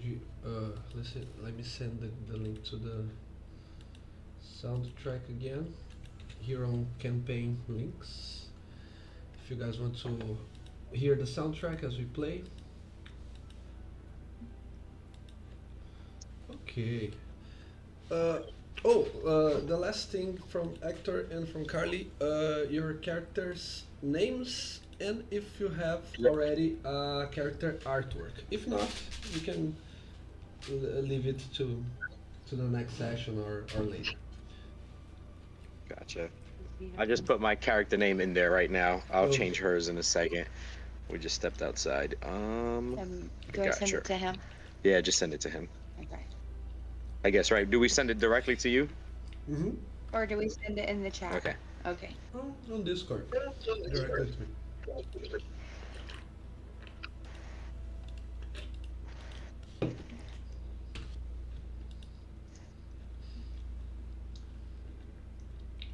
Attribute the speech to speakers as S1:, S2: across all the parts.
S1: send you. Let me send the link to the soundtrack again here on campaign links. If you guys want to hear the soundtrack as we play. Okay. Uh, the last thing from Hector and from Carly, your characters' names and if you have
S2: Yep.
S1: already a character artwork. If not, you can leave it to the next session or later.
S2: Gotcha. I just put my character name in there right now. I'll change
S1: Okay.
S2: hers in a second. We just stepped outside. I
S3: Do I
S2: got
S3: send
S2: you.
S3: it to him?
S2: Yeah, just send it to him.
S3: Okay.
S2: I guess, right? Do we send it directly to you?
S1: Mm-hmm.
S3: Or do we send it in the chat?
S2: Okay.
S3: Okay.
S1: On Discord, directly to me.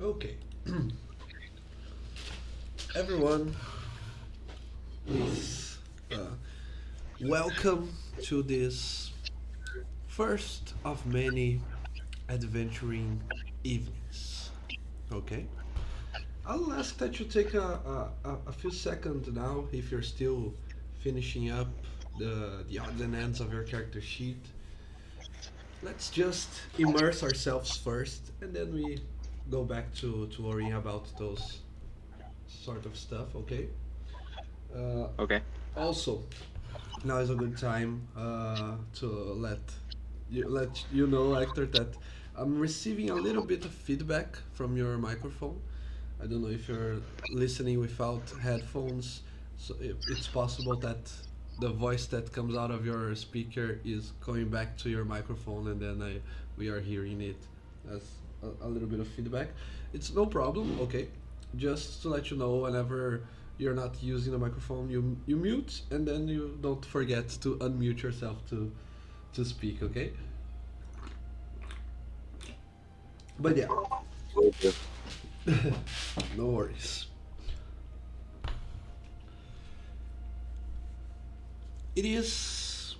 S1: Okay. Everyone, please welcome to this first of many adventuring evenings. Okay? I'll ask that you take a few seconds now if you're still finishing up the odds and ends of your character sheet. Let's just immerse ourselves first and then we go back to worrying about those sort of stuff, okay? Uh,
S2: Okay.
S1: Also, now is a good time to let you know, Hector, that I'm receiving a little bit of feedback from your microphone. I don't know if you're listening without headphones, so it's possible that the voice that comes out of your speaker is going back to your microphone, and then we are hearing it as a little bit of feedback. It's no problem, okay? Just to let you know, whenever you're not using the microphone, you mute, and then you don't forget to unmute yourself to speak, okay? But yeah, no worries. It is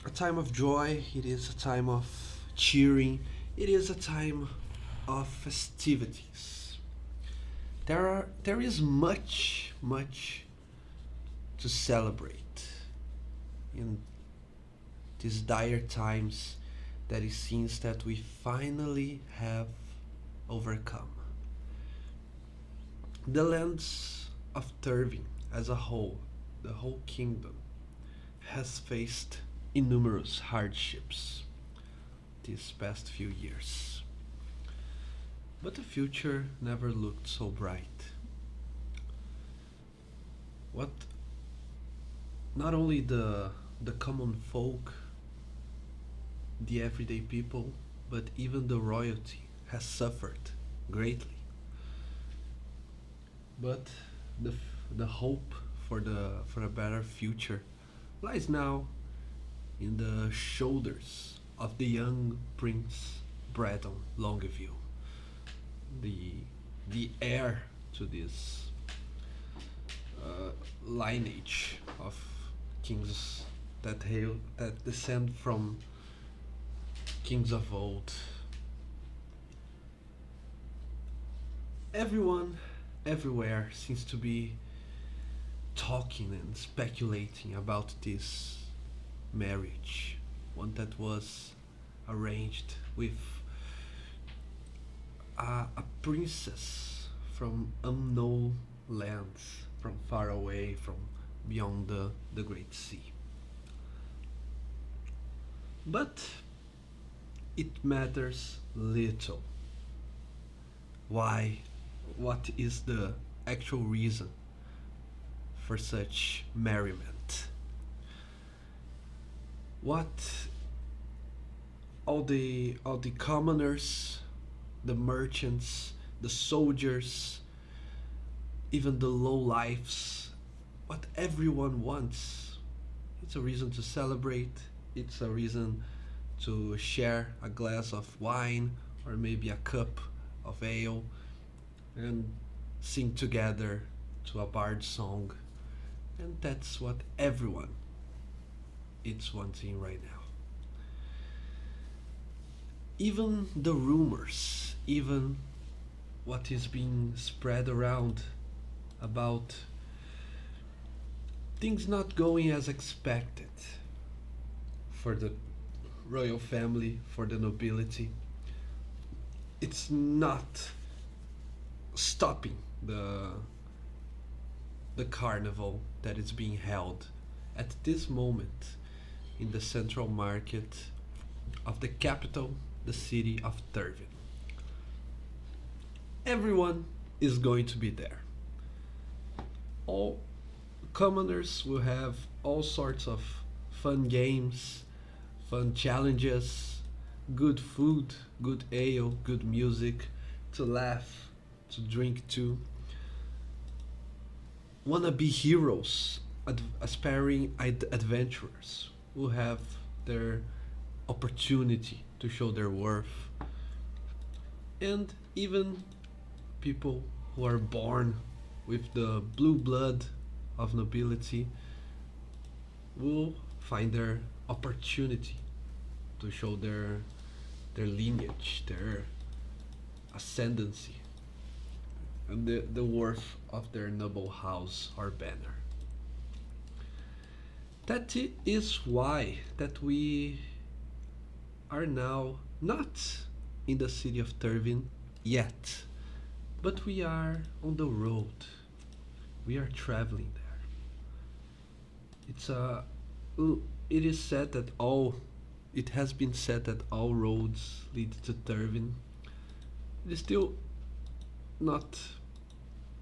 S1: a time of joy, it is a time of cheering, it is a time of festivities. There is much to celebrate in these dire times that it seems that we finally have overcome. The lands of Turvin as a whole, the whole kingdom, has faced innumerous hardships these past few years. But the future never looked so bright. What not only the common folk, the everyday people, but even the royalty has suffered greatly. But the hope for a better future lies now in the shoulders of the young Prince Bradon Longeview, the the heir to this lineage of kings that descend from kings of old. Everyone everywhere seems to be talking and speculating about this marriage, one that was arranged with a princess from unknown lands, from far away, from beyond the Great Sea. But it matters little. Why? What is the actual reason for such merriment? What all the commoners, the merchants, the soldiers, even the low lives, what everyone wants. It's a reason to celebrate. It's a reason to share a glass of wine or maybe a cup of ale and sing together to a bard song. And that's what everyone is wanting right now. even the rumors, even what is being spread around about things not going as expected for the royal family, for the nobility, it's not stopping the carnival that is being held at this moment in the central market of the capital, the city of Turvin. Everyone is going to be there. All commoners will have all sorts of fun games, fun challenges, good food, good ale, good music to laugh, to drink to. Wanna-be heroes, aspiring adventurers who have their opportunity to show their worth, and even people who are born with the blue blood of nobility will find their opportunity to show their lineage, their ascendancy, and the worth of their noble house or banner. That is why that we are now not in the city of Turvin yet, but we are on the road. We are traveling there. It's a it is said that all it has been said that all roads lead to Turvin. It is still not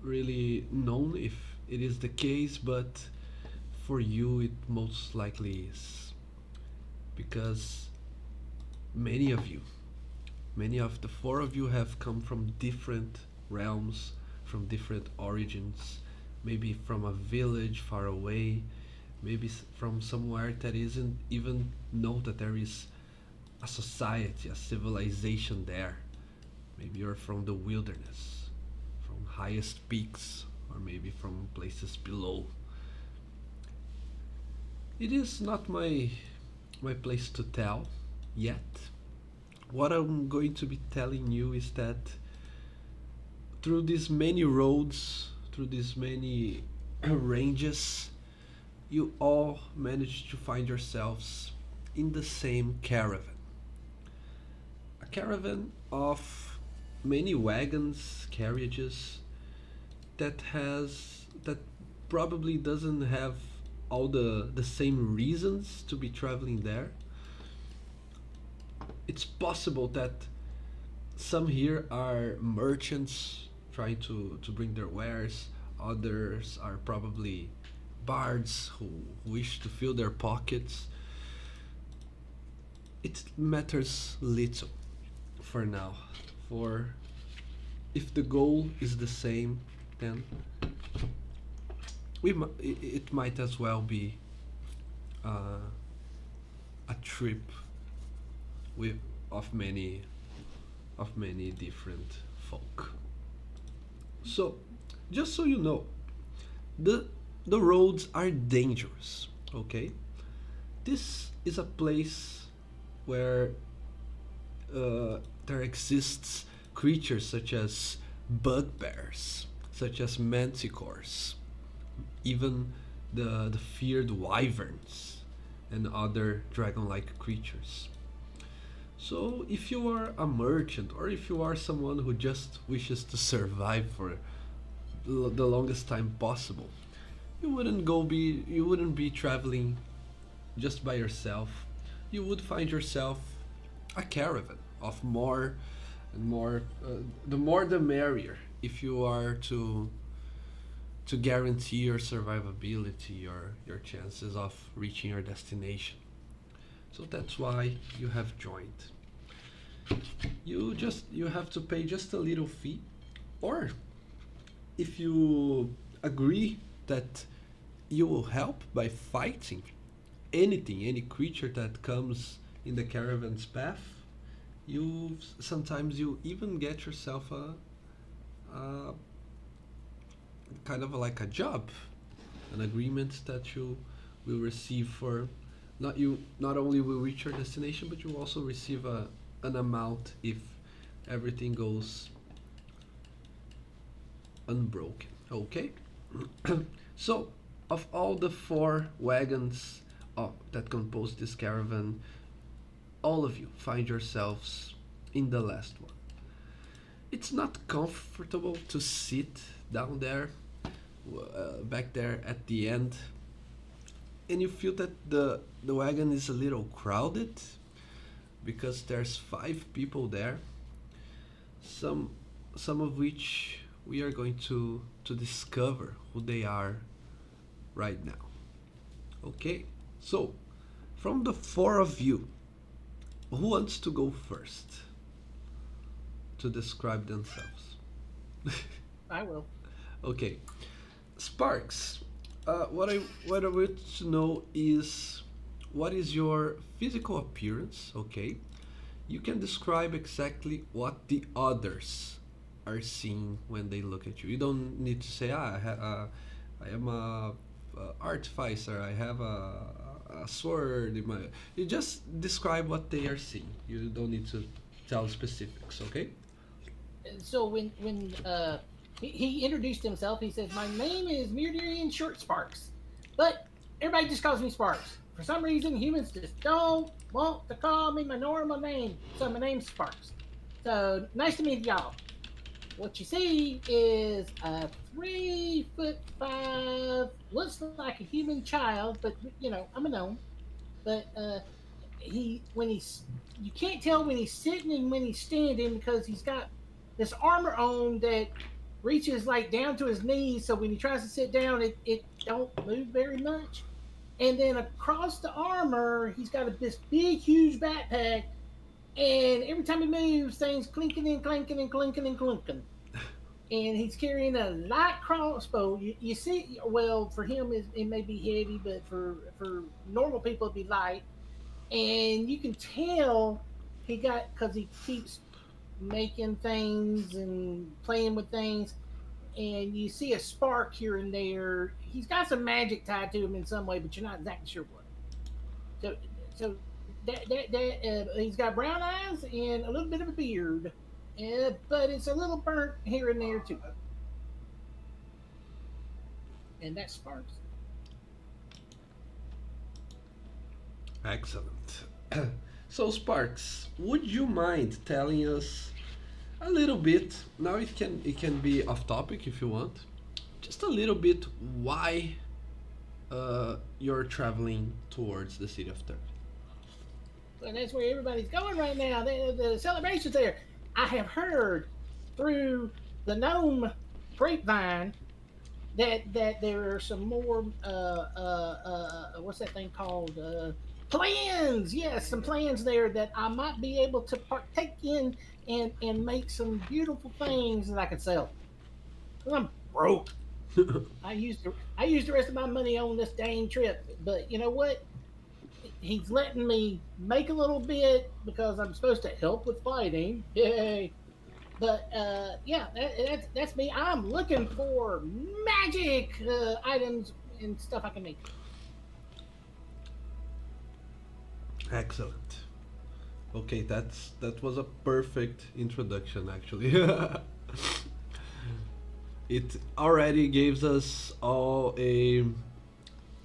S1: really known if it is the case, but for you it most likely is. Because many of you, many of the four of you have come from different realms, from different origins, maybe from a village far away, maybe from somewhere that isn't even know that there is a society, a civilization there. Maybe you're from the wilderness, from highest peaks, or maybe from places below. It is not my place to tell yet. What I'm going to be telling you is that through these many roads, through these many ranges, you all manage to find yourselves in the same caravan. A caravan of many wagons, carriages that probably doesn't have all the same reasons to be traveling there. It's possible that some here are merchants trying to bring their wares, others are probably bards who wish to fill their pockets. It matters little for now. For if the goal is the same, then it might as well be uh, a trip with of many different folk. So, just so you know, the the roads are dangerous. Okay, this is a place where there exists creatures such as bugbears, such as manticores, even the feared wyverns and other dragon-like creatures. So if you are a merchant or if you are someone who just wishes to survive for the longest time possible, you wouldn't be traveling just by yourself. You would find yourself a caravan of more and more. The more the merrier. If you are to guarantee your survivability or your chances of reaching your destination. So that's why you have joined. You have to pay just a little fee, or if you agree that you will help by fighting anything, any creature that comes in the caravan's path, you sometimes you even get yourself a kind of like a job, an agreement that you will receive for not only will reach your destination, but you will also receive an amount if everything goes unbroken. Okay? So, of all the four wagons that compose this caravan, all of you find yourselves in the last one. It's not comfortable to sit down there, back there at the end, and you feel that the wagon is a little crowded because there's five people there. Some some of which we are going to discover who they are right now. Okay, so from the four of you, who wants to go first to describe themselves?
S4: I will.
S1: Okay, Sparks. What I want to know is what is your physical appearance? Okay, you can describe exactly what the others are seeing when they look at you. You don't need to say, I am a artificer. I have a sword in my. You just describe what they are seeing. You don't need to tell specifics. Okay.
S4: So when he introduced himself, he says, "My name is Myrdirian Short Sparks, but everybody just calls me Sparks. For some reason, humans just don't want to call me my normal name, so my name's Sparks. So nice to meet y'all. What you see is a 3'5", looks like a human child, but I'm a gnome. But he when he's you can't tell when he's sitting and when he's standing because he's got this armor on that reaches like down to his knees. So when he tries to sit down, it don't move very much. And then across the armor, he's got this big, huge backpack. And every time he moves, things clinking and clanking and clinking and clinking. And he's carrying a light crossbow. You see, well, for him it may be heavy, but for normal people it'd be light. And you can tell he got because he keeps making things and playing with things, and you see a spark here and there. He's got some magic tied to him in some way, but you're not exactly sure what. So he's got brown eyes and a little bit of a beard, but it's a little burnt here and there too. And that sparks.
S1: Excellent. So Sparks, would you mind telling us a little bit? Now it can be off topic if you want. Just a little bit why you're traveling towards the city of Turk.
S4: And that's where everybody's going right now. The celebration's there. I have heard through the gnome grapevine that there are some more what's that thing called plans. Yes, some plans there that I might be able to partake in and make some beautiful things that I can sell. 'Cause I'm broke. I used the rest of my money on this dang trip, but you know what? He's letting me make a little bit because I'm supposed to help with fighting. Yay! But yeah, that's me. I'm looking for magic items and stuff I can make.
S1: Excellent. Okay, that was a perfect introduction actually. It already gives us all a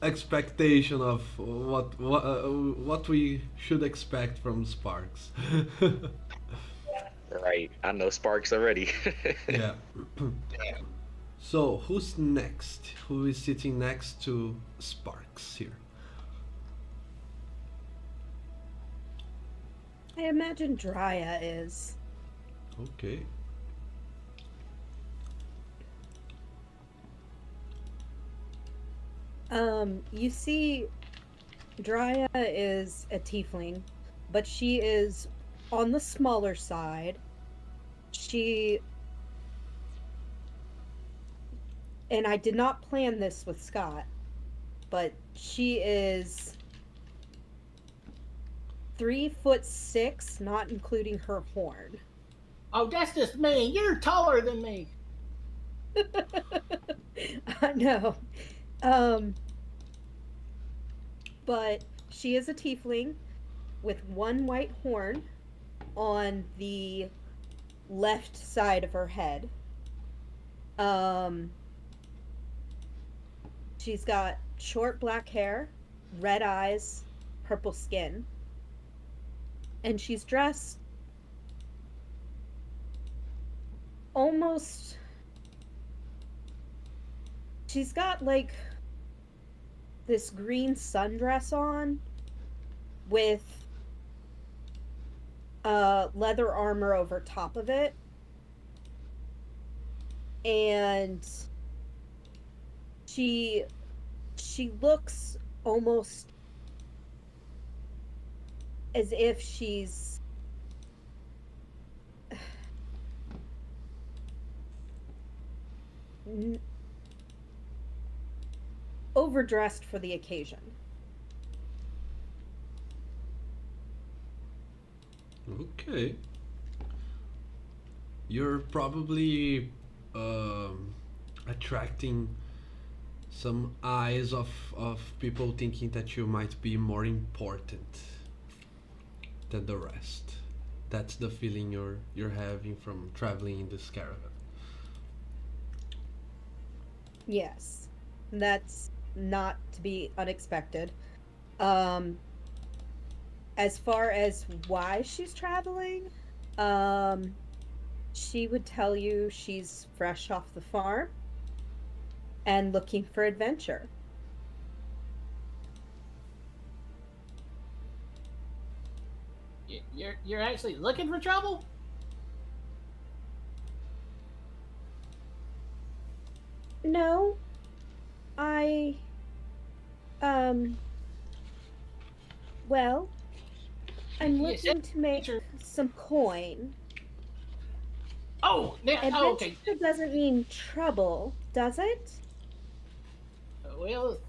S1: expectation of what we should expect from Sparks.
S2: Right. I know Sparks already.
S1: Yeah. So who's next? Who is sitting next to Sparks here?
S5: I imagine Drya is.
S1: Okay.
S5: You see, Drya is a tiefling, but she is on the smaller side. She, and I did not plan this with Scott, but she is 3'6", not including her horn.
S4: Oh, that's just me. You're taller than me.
S5: I know. But she is a tiefling with one white horn, on the left side of her head. She's got short black hair, red eyes, purple skin, and she's dressed almost. She's got like this green sundress on with leather armor over top of it, and she looks almost as if she's overdressed for the occasion.
S1: Okay. You're probably attracting some eyes of people thinking that you might be more important than the rest. That's the feeling you're having from traveling in this caravan.
S5: Yes, that's not to be unexpected. Um, as far as why she's traveling, she would tell you she's fresh off the farm and looking for adventure.
S4: You're actually looking for trouble?
S5: No, I, um, well, I'm
S4: Yes,
S5: looking to make
S4: sure.
S5: some coin.
S4: Oh, now,
S5: Adventure
S4: oh, okay.
S5: doesn't mean trouble, does it?
S4: Well,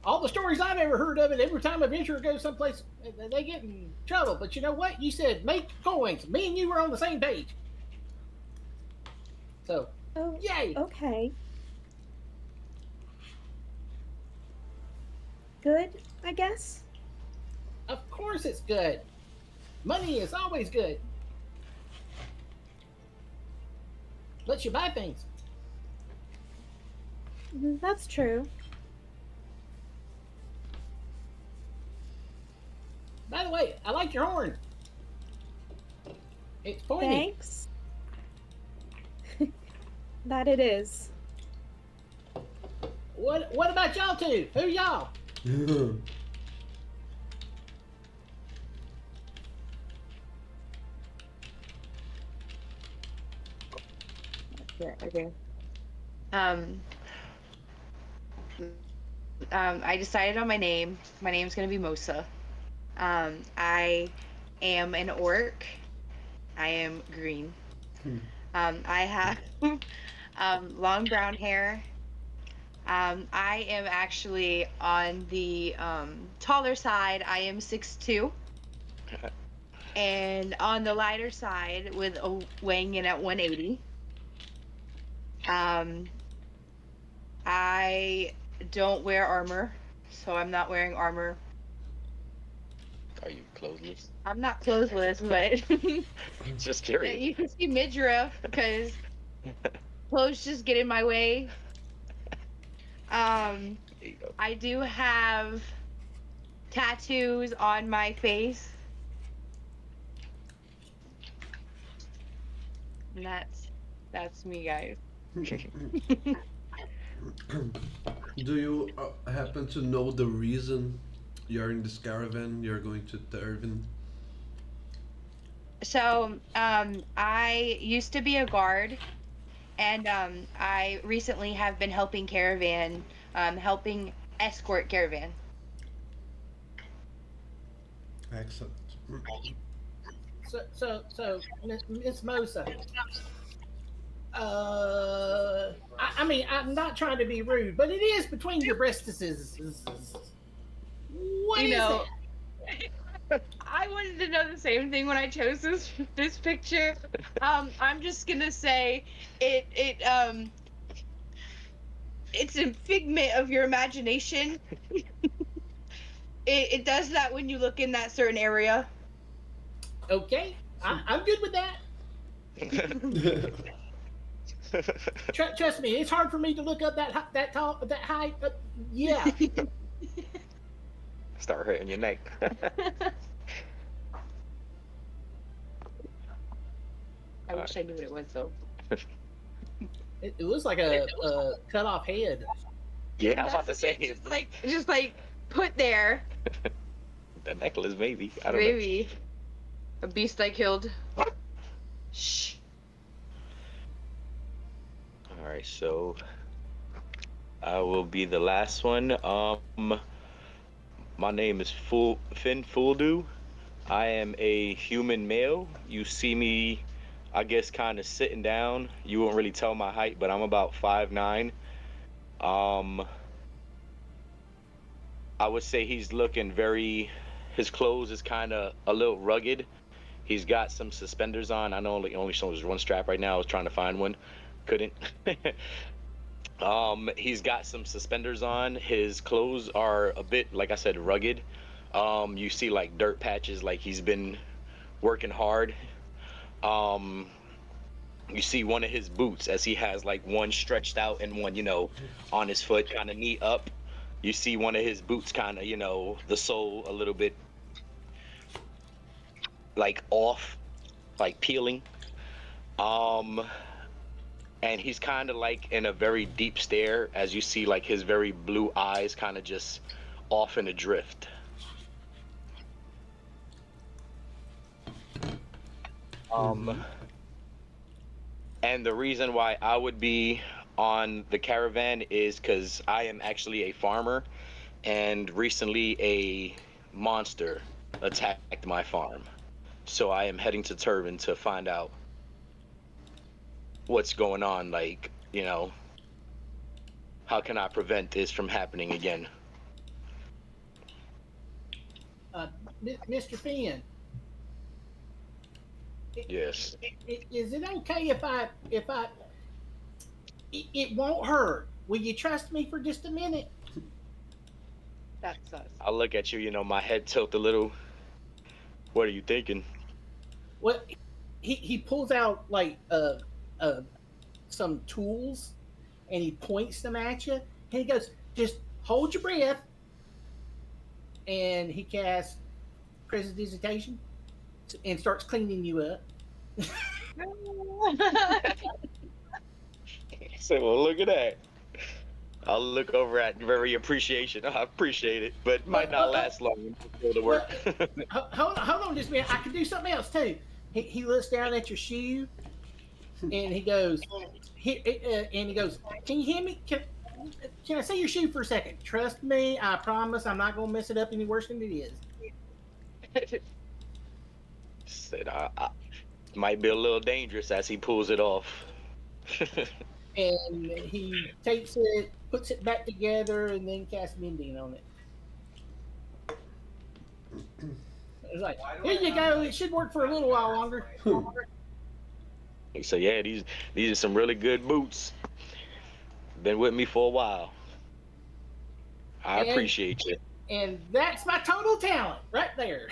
S4: all the stories I've ever heard of it, every time a venturer goes someplace, they get in trouble. But you know what? You said make coins. Me and you were on the same page. So,
S5: Oh,
S4: yay!
S5: okay. Good, I guess.
S4: Of course it's good. Money is always good. Lets you buy things.
S5: That's true.
S4: By the way, I like your horn. It's pointy.
S5: Thanks. That it is.
S4: What about y'all two? Who y'all?
S3: Yeah, okay. Um, I decided on my name. My name's gonna be Mosa. I am an orc. I am green. I have long brown hair. I am actually on the taller side. I am 6'2", and on the lighter side, with weighing in at 180. I don't wear armor, so I'm not wearing armor.
S2: Are you clothesless?
S3: I'm not clothesless, but
S2: Just curious.
S3: you can see midriff because clothes just get in my way.
S2: There you go.
S3: I do have tattoos on my face. And that's me, guys.
S1: Do you happen to know the reason you're in this caravan? You're going to Tervin?
S3: So, I used to be a guard, and I recently have been helping helping escort caravan.
S1: Excellent.
S4: So, Miss Mosa. I mean, I'm not trying to be rude, but it is between your breastises. What
S3: You
S4: is
S3: know,
S4: it?
S3: I wanted to know the same thing when I chose this picture. I'm just gonna say it's a figment of your imagination. it does that when you look in that certain area.
S4: Okay, I'm good with that. Trust me, it's hard for me to look up that tall, that high. Yeah.
S2: Start hurting your neck.
S3: I wish I knew what it was though.
S4: It looks like a cut off head.
S2: Yeah, I was about to say
S3: Just like put there.
S2: the necklace, maybe. I don't know.
S3: Maybe a beast I killed. Shh.
S2: All right, so I will be the last one. My name is Finn Fuldu. I am a human male. You see me, I guess, kind of sitting down. You won't really tell my height, but I'm about 5'9". Um, I would say he's looking very. His clothes is kind of a little rugged. He's got some suspenders on. I know only shows one strap right now. I was trying to find one, couldn't. He's got some suspenders on. His clothes are a bit, like I said, rugged. You see like dirt patches, like he's been working hard. You see one of his boots as he has like one stretched out and one, on his foot, kind of knee up. You see one of his boots kind of, the sole a little bit like off, like peeling. And he's kind of like in a very deep stare, as you see like his very blue eyes kind of just off in a drift. And the reason why I would be on the caravan is because I am actually a farmer, and recently a monster attacked my farm. So I am heading to Turban to find out what's going on, like, how can I prevent this from happening again?
S4: Mr. Finn.
S2: Yes.
S4: Is it okay if I it won't hurt? Will you trust me for just a minute?
S3: That's us.
S2: I look at you, my head tilt a little. What are you thinking?
S4: Well, he pulls out like some tools, and he points them at you, and he goes, "Just hold your breath." And he casts Prestidigitation and starts cleaning you up.
S2: I said, well, look at that. I'll look over at very appreciation. I appreciate it, but might not last long until the work.
S4: Hold on just a minute. I can do something else too. He looks down at your shoe, and he goes, "Can you hear me? Can I see your shoe for a second? Trust me, I promise I'm not gonna mess it up any worse than it is."
S2: Said, I might be a little dangerous as he pulls it off.
S4: And he takes it, puts it back together, and then casts Mending on it. It's like, here you go. It should work for a little while longer.
S2: He said, yeah, these are some really good boots. Been with me for a while. I appreciate you.
S4: And that's my total talent right there.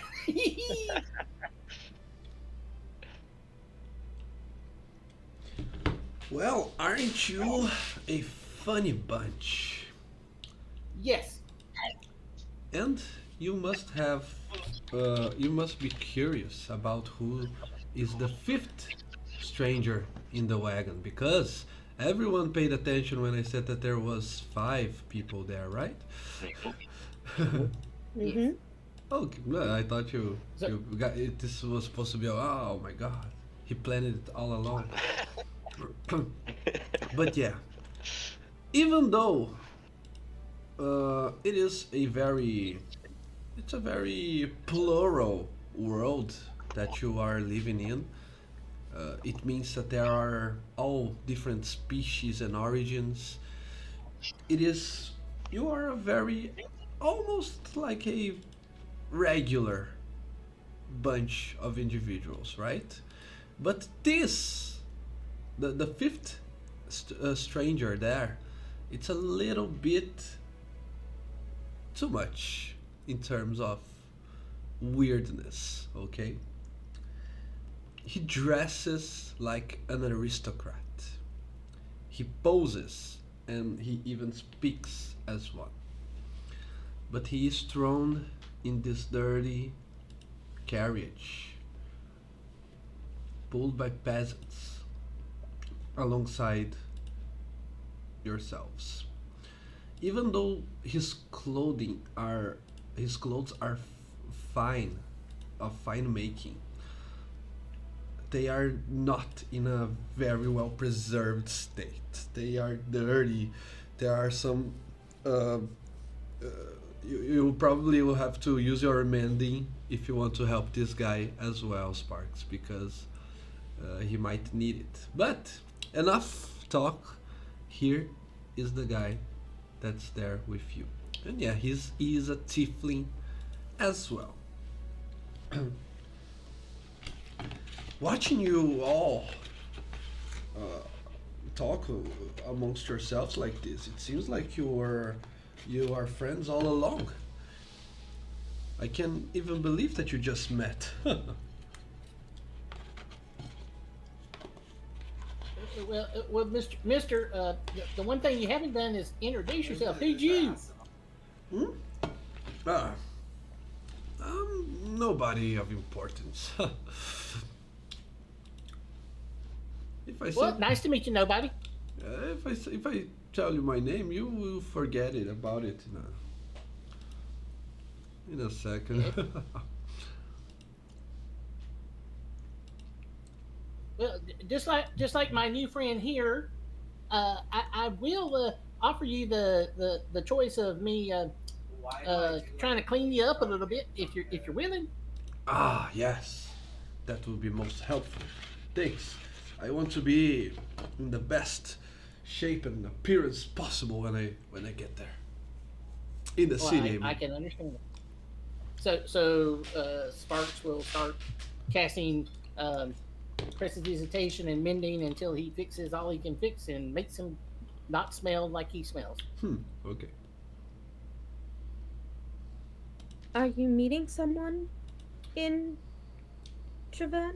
S1: Well, aren't you a funny bunch?
S4: Yes.
S1: And you must be curious about who is the fifth stranger in the wagon, because everyone paid attention when I said that there was 5 people there, right?
S5: Mm-hmm.
S1: Okay, no, I thought you got it. This was supposed to be. Oh my God, he planned it all along. But yeah, even though it's a very plural world that you are living in. It means that there are all different species and origins. You are a very, almost like a regular bunch of individuals, right? But the fifth stranger there, it's a little bit too much in terms of weirdness, okay? He dresses like an aristocrat. He poses and he even speaks as one. But he is thrown in this dirty carriage, pulled by peasants alongside yourselves. Even though his clothes are fine, of fine making, they are not in a very well preserved state. They are dirty. There are some. Uh, you probably will have to use your mending if you want to help this guy as well, Sparks, because he might need it. But enough talk. Here is the guy that's there with you, and yeah, he is a tiefling as well. Watching you all talk amongst yourselves like this, it seems like you are friends all along. I can't even believe that you just met.
S4: Mister, the one thing you haven't done is introduce yourself. Who'd you?
S1: Hmm? Ah, nobody of importance. If I say,
S4: Well, nice to meet you, nobody.
S1: if I tell you my name, you will forget it about it in a second.
S4: Well, just like my new friend here, I will offer you the choice of me trying to clean you up a little bit if you're willing.
S1: Ah, yes, that would be most helpful. Thanks. I want to be in the best shape and appearance possible when I get there. In the
S4: Well,
S1: city,
S4: I
S1: mean.
S4: can understand that. Sparks will start casting prestidigitation and mending until he fixes all he can fix and makes him not smell like he smells.
S1: Okay.
S5: Are you meeting someone in Trevan?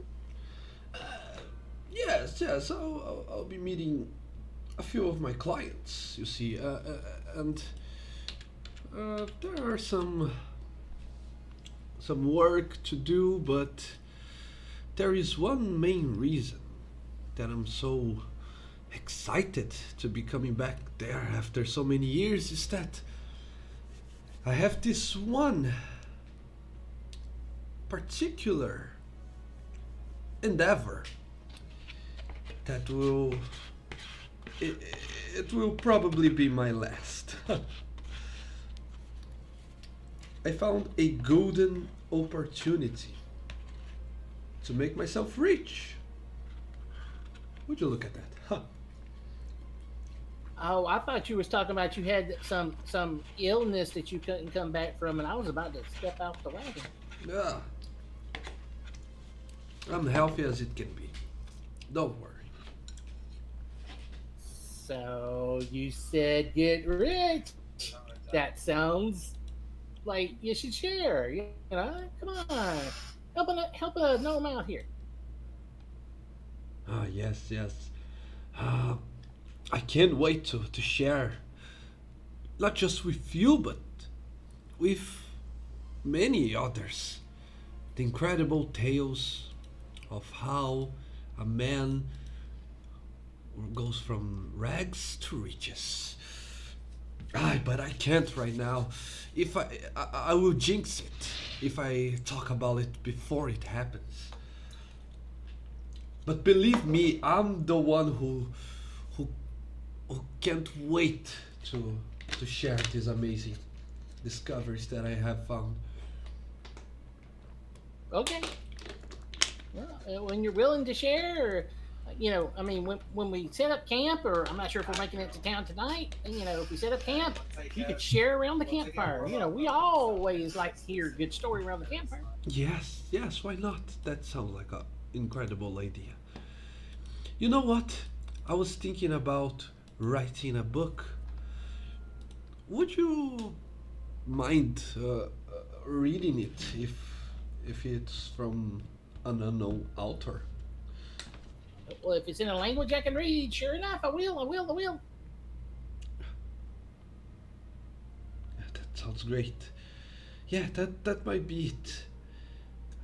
S1: Yes. I'll be meeting a few of my clients. You see, and there are some work to do, but there is one main reason that I'm so excited to be coming back there after so many years is that I have this one particular endeavor that it will probably be my last. I found a golden opportunity to make myself rich. Would you look at that? Huh.
S4: Oh, I thought you was talking about you had some illness that you couldn't come back from, and I was about to step out the wagon.
S1: Yeah. I'm healthy as it can be. Don't worry.
S4: So you said get rich. That sounds like you should share. You know, come on, help a gnome out here.
S1: Ah, yes. Uh, I can't wait to share, not just with you, but with many others. The incredible tales of how a man goes from rags to riches. But I can't right now. If I will jinx it if I talk about it before it happens. But believe me, I'm the one who can't wait to share these amazing discoveries that I have found.
S4: Okay. Well, when you're willing to share, or, I mean, when we set up camp, or I'm not sure if we're making it to town tonight, if we set up camp, you could share around the campfire. We always like to hear a good story around the campfire.
S1: Yes, why not? That sounds like an incredible idea. You know what? I was thinking about writing a book. Would you mind reading it if it's from an unknown author?
S4: Well, if it's in a language I can read, sure enough, I will. I will. I will.
S1: That sounds great. Yeah, that might be it.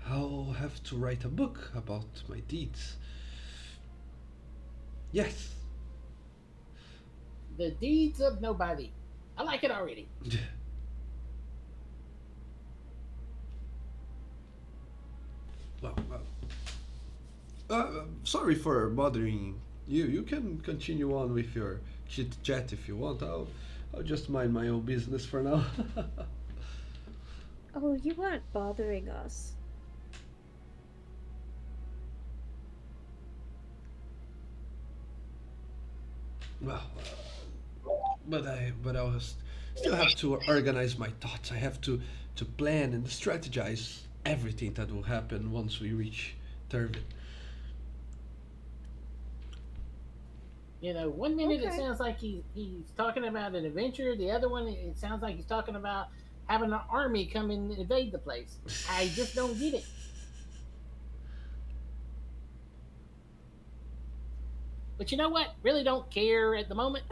S1: I'll have to write a book about my deeds. Yes.
S4: The deeds of nobody. I like it already.
S1: Well, sorry for bothering you. You can continue on with your chit chat if you want. I'll just mind my own business for now.
S5: Oh, you weren't bothering us.
S1: Well, but I'll still have to organize my thoughts. I have to plan and strategize everything that will happen once we reach Turvin.
S4: One minute it
S5: Okay.
S4: sounds like he's talking about an adventure. The other one, it sounds like he's talking about having an army come and invade the place. I just don't get it. But you know what? Really don't care at the moment.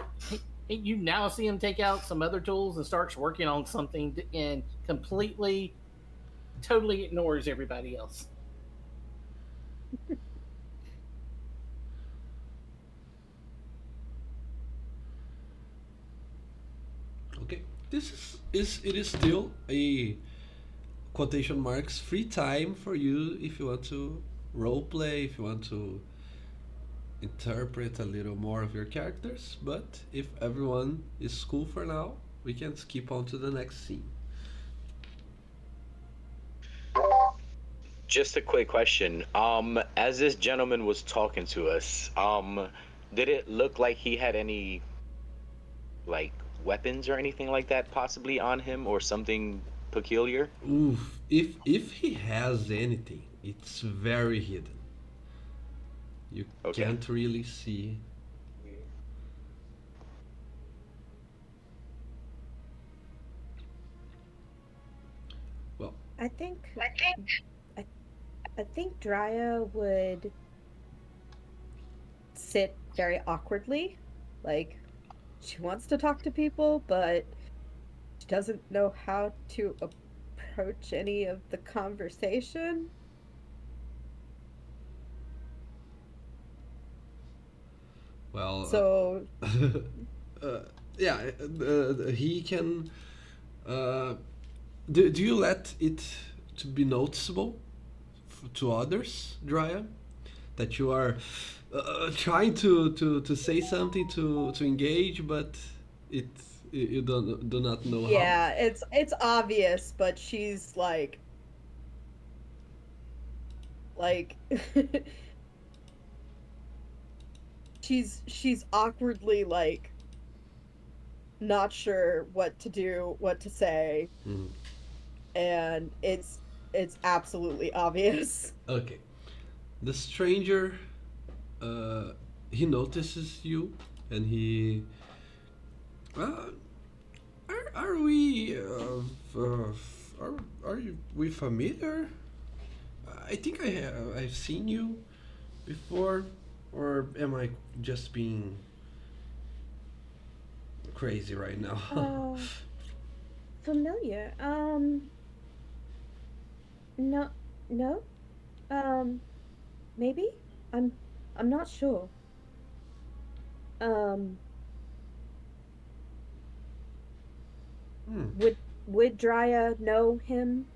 S4: You now see him take out some other tools and starts working on something and completely, totally ignores everybody else.
S1: Okay, this is still a quotation marks free time for you if you want to role play, if you want to interpret a little more of your characters. But if everyone is cool for now, we can skip on to the next scene.
S2: Just a quick question. As this gentleman was talking to us, did it look like he had any like weapons or anything like that possibly on him or something peculiar?
S1: Oof, if he has anything, it's very hidden. You
S2: Okay.
S1: can't really see. Well,
S5: I think I, I think Drya would sit very awkwardly, like she wants to talk to people, but she doesn't know how to approach any of the conversation.
S1: well,
S5: So,
S1: uh, yeah, he can. Uh, do you let it to be noticeable to others, Drya, that you are trying to say something to engage, but it you don't do not know how.
S5: yeah, it's obvious, but she's like she's awkwardly like not sure what to do, what to say,
S1: Mhm.
S5: and it's absolutely obvious.
S1: Okay, the stranger uh, he notices you and he uh, are we are you we familiar? I think I've seen you before, or am I just being crazy right now?
S5: Uh, Familiar. No, no. Um, Maybe. I'm I'm not sure. Um,
S1: Hmm.
S5: would Drya know him?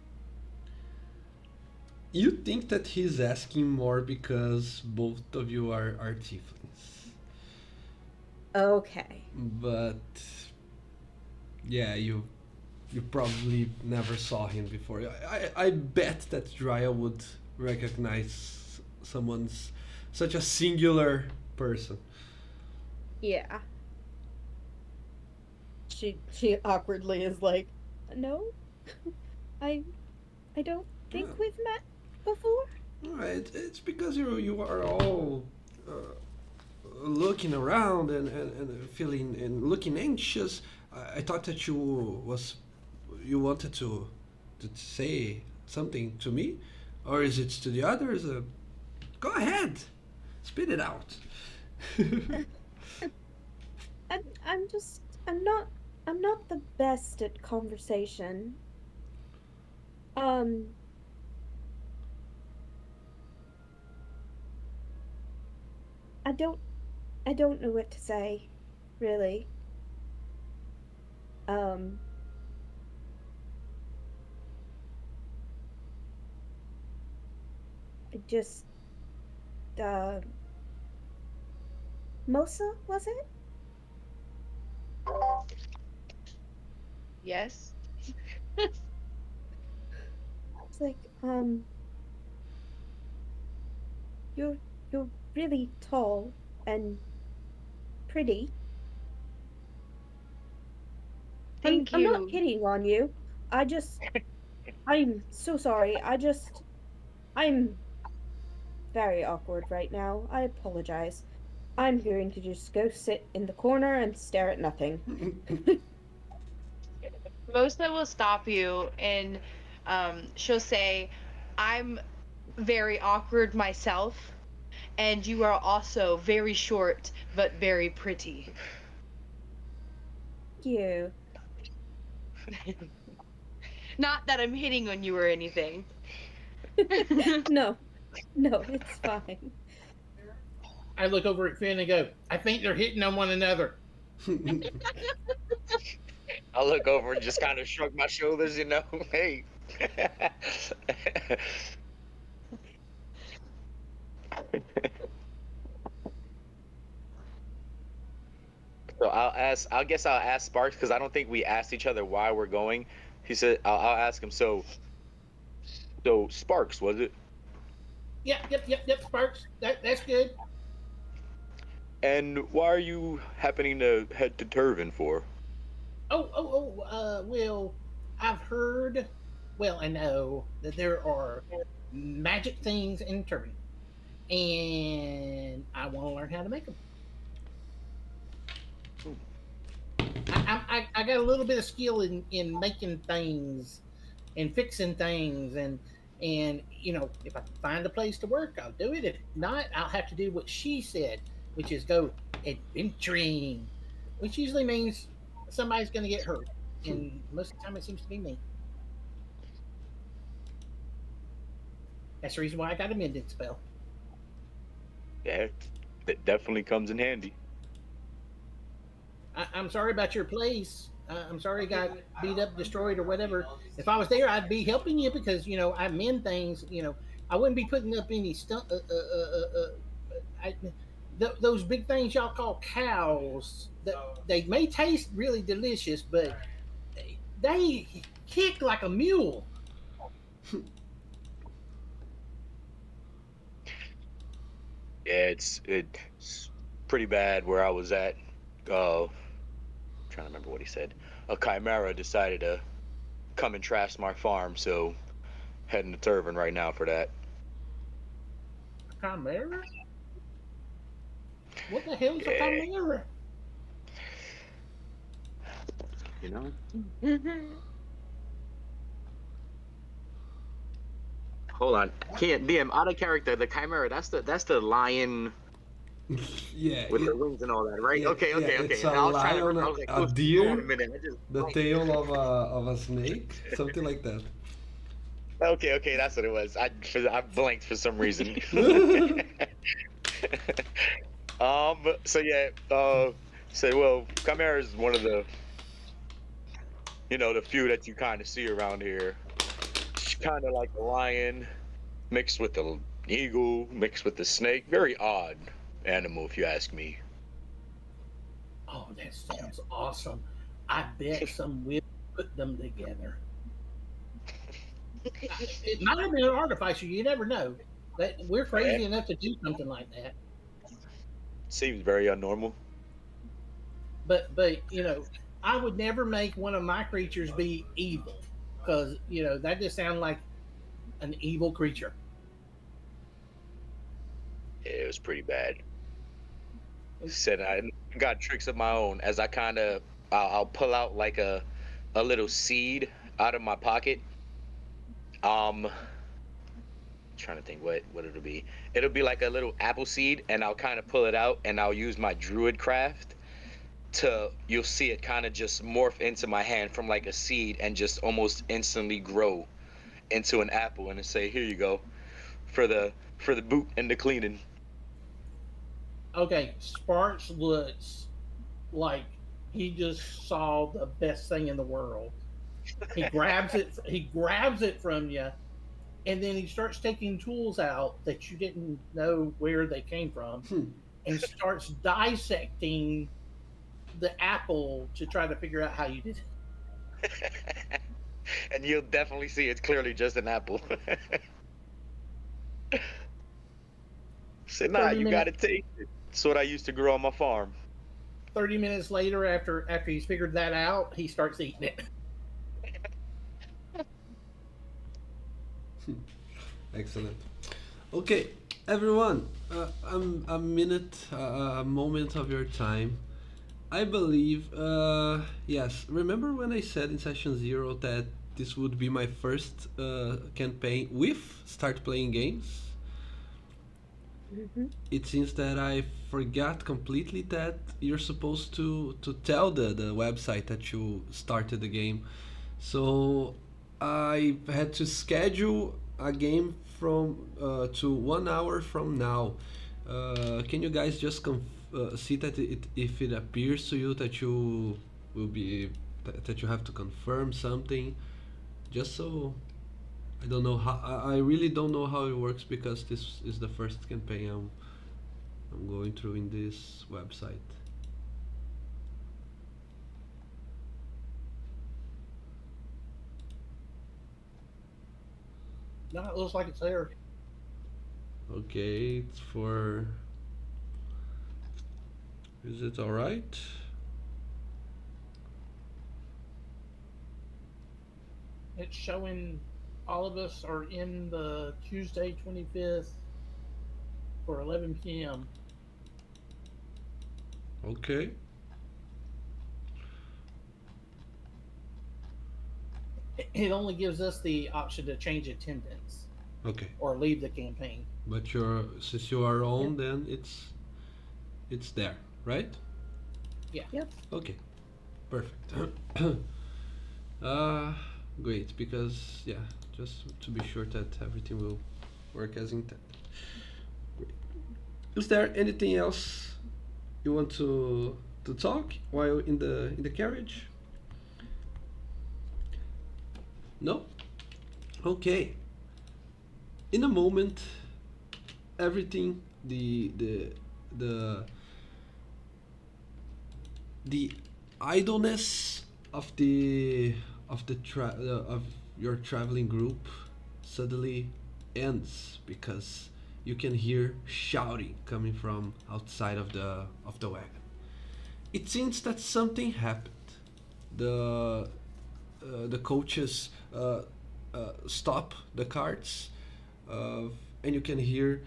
S1: You think that he's asking more because both of you are tieflings,
S5: Okay.
S1: but yeah, you probably never saw him before. I bet that Drya would recognize someone's such a singular person.
S5: Yeah. She awkwardly is like, "No. I I don't
S1: Yeah.
S5: think we've met before."
S1: It's because you are all uh, looking around and feeling and looking anxious. I thought that you wanted to say something to me, or is it to the others? Go ahead. Spit it out.
S5: I'm not the best at conversation. Um, I don't I don't know what to say, really. Um, I just uh Mosa, was it?
S3: Yes.
S5: It's like, you're you're really tall and pretty.
S3: Thank
S5: I'm not
S3: you.
S5: hitting on you. I'm so sorry. I'm very awkward right now. I apologize. I'm going to just go sit in the corner and stare at nothing.
S3: Rosa will stop you and she'll say, I'm very awkward myself, and you are also very short but very pretty.
S5: You.
S3: Not that I'm hitting on you or anything.
S5: No, no, it's fine.
S4: I look over at Finn and go, I think they're hitting on one another.
S2: I look over and just kind of shrug my shoulders, you know. Hey. So I'll ask. I guess I'll ask Sparks because I don't think we asked each other why we're going. He said I'll ask him. So Sparks was it?
S4: Yep, Sparks. That's good.
S2: And why are you happening to head to Turvin for?
S4: Well, I've heard, well, I know that there are magic things in Turbine, and I want to learn how to make them. I got a little bit of skill in making things and fixing things, and you know, if I can find a place to work, I'll do it. If not, I'll have to do what she said, which is go adventuring, which usually means somebody's going to get hurt, and most of the time it seems to be me. That's the reason why I got a mending spell.
S2: Yeah, that definitely comes in handy.
S4: I'm sorry about your place. I'm sorry it got beat up, destroyed, or whatever. If I was there, I'd be helping you because you know I mend things. You know, I wouldn't be putting up any stuff. I, those big things y'all call cows. They may taste really delicious, but they kick like a mule.
S2: Yeah, it's pretty bad where I was at. Trying to remember what he said. A chimera decided to come and trash my farm, so heading to Turvin right now for that.
S4: Chimera? What the hell is a
S2: Yeah,
S4: chimera?
S2: you know. Hold on, can't DM out of character. The chimera. That's the lion
S1: Yeah,
S2: with the wings and all that, right?
S1: yeah,
S2: Okay,
S1: yeah.
S2: okay,
S1: It's
S2: okay.
S1: a
S2: I was trying to
S1: lion,
S2: remember. I was like,
S1: a
S2: hold on a
S1: deer,
S2: minute. I just
S1: the tail of a snake, something like that.
S2: okay, that's what it was. I blanked for some reason. So yeah, well, chimera is one of the the few that you kind of see around here. It's kind of like a lion mixed with the eagle, mixed with the snake. Very odd animal, if you ask me.
S4: Oh, that sounds awesome. I bet some will put them together. It might have been an artificer. You never know. That we're
S2: Yeah,
S4: crazy enough to do something like that.
S2: seems very unnormal.
S4: But you know, I would never make one of my creatures be evil because you know that just sounds like an evil creature.
S2: It was pretty bad. Said I got tricks of my own as I kind of I'll pull out like a little seed out of my pocket. Um, trying to think what it'll be. It'll be like a little apple seed, and I'll kind of pull it out, and I'll use my druid craft to. You'll see it kind of just morph into my hand from like a seed, and just almost instantly grow into an apple, and say, "Here you go for the boot and the cleaning."
S4: Okay, Sparks looks like he just saw the best thing in the world. He grabs it. He grabs it from you, and then he starts taking tools out that you didn't know where they came from,
S1: Hmm.
S4: and starts dissecting the apple to try to figure out how you did it.
S2: And you'll definitely see it's clearly just an apple. Say, nah,
S4: 30
S2: you
S4: minutes
S2: gotta taste it. It's what I used to grow on my farm.
S4: 30 minutes later, after he's figured that out, he starts eating it.
S1: Excellent. Okay, everyone, a minute, a moment of your time. I believe, yes. Remember when I said in session zero that this would be my first campaign with start playing games?
S5: Hmm.
S1: It seems that I forgot completely that you're supposed to tell the website that you started the game. So I had to schedule a game from to 1 hour from now. Can you guys just see that if it appears to you that you will be that you have to confirm something, just so I don't know how I really don't know how it works because this is the first campaign I'm going through in this website.
S4: No, it looks like it's there.
S1: Okay, it's for. Is it alright?
S4: It's showing all of us are in the Tuesday 25th for 11 p.m.
S1: Okay.
S4: It only gives us the option to change attendance
S1: Okay.
S4: or leave the campaign.
S1: But since you are on, then it's there, right?
S4: Yeah.
S5: Yep.
S1: Okay. Perfect. uh, Great, because yeah, just to be sure that everything will work as intended. Great. Is there anything else you want to talk while in the carriage? No? Okay. In a moment, everything the the idleness of your traveling group suddenly ends because you can hear shouting coming from outside of the wagon. It seems that something happened. The coaches stop the carts, and you can hear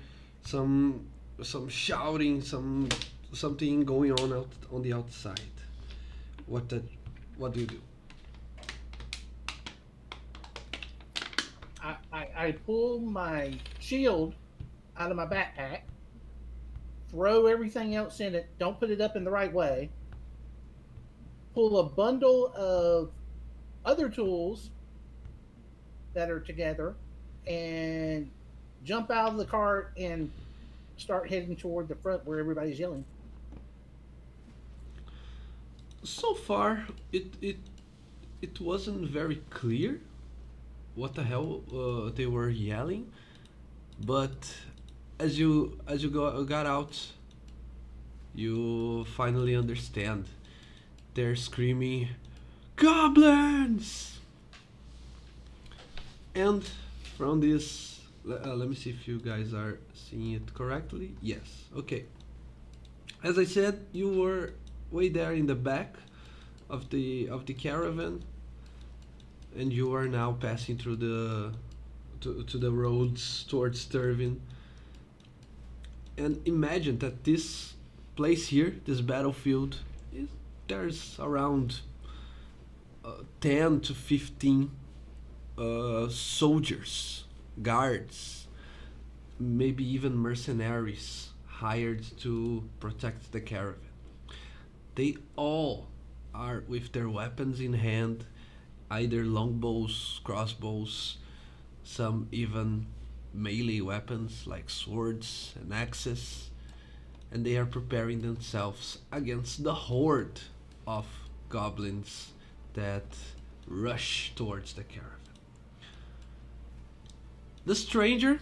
S1: some some shouting, something going on out on the outside. What that? What do you do?
S4: I pull my shield out of my backpack, throw everything else in it, don't put it up in the right way, pull a bundle of other tools that are together, and jump out of the cart and start heading toward the front where everybody's yelling.
S1: So far, it wasn't very clear what the hell they were yelling, but as you got out, you finally understand. They're screaming, "Goblins!" And from this, let me see if you guys are seeing it correctly. Yes. Okay. As I said, you were way there in the back of the caravan, and you are now passing through to the roads towards Sturvin. And imagine that this place here, this battlefield, is there's around 10 to 15 soldiers, guards, maybe even mercenaries hired to protect the caravan. They all are with their weapons in hand, either longbows, crossbows, some even melee weapons like swords and axes, and they are preparing themselves against the horde of goblins that rush towards the caravan. The stranger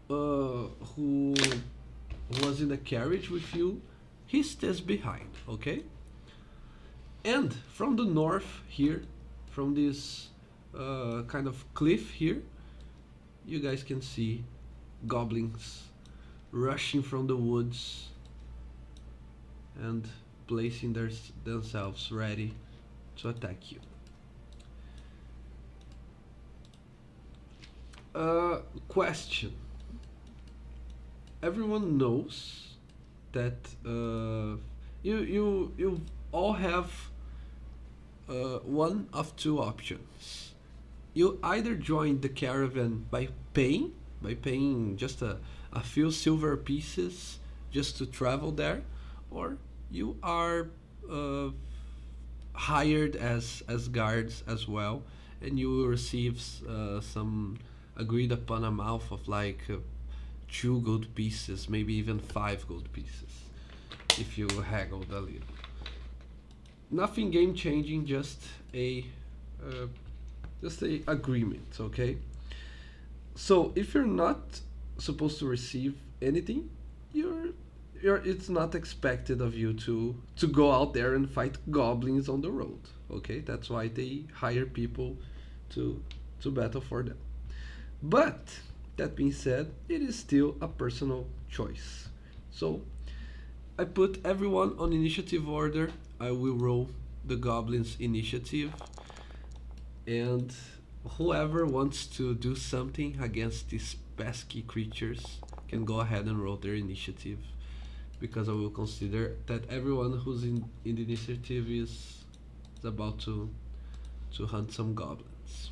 S1: who was in the carriage with you, he stays behind, okay? And from the north here, from this kind of cliff here, you guys can see goblins rushing from the woods and placing themselves ready to attack you. Question. Everyone knows that you all have one of two options. You either join the caravan by paying just a few silver pieces just to travel there, or you are hired as guards as well, and you will receive some agreed upon amount of like 2 gold pieces, maybe even 5 gold pieces, if you haggled a little. Nothing game changing, uh, just a agreement, okay? So if you're not supposed to receive anything, you're it's not expected of you to go out there and fight goblins on the road, okay? That's why they hire people to battle for them. But that being said, it is still a personal choice. So I put everyone on initiative order. I will roll the goblins initiative, and whoever wants to do something against these pesky creatures can go ahead and roll their initiative, because I will consider that everyone who's in the initiative is about to hunt some goblins.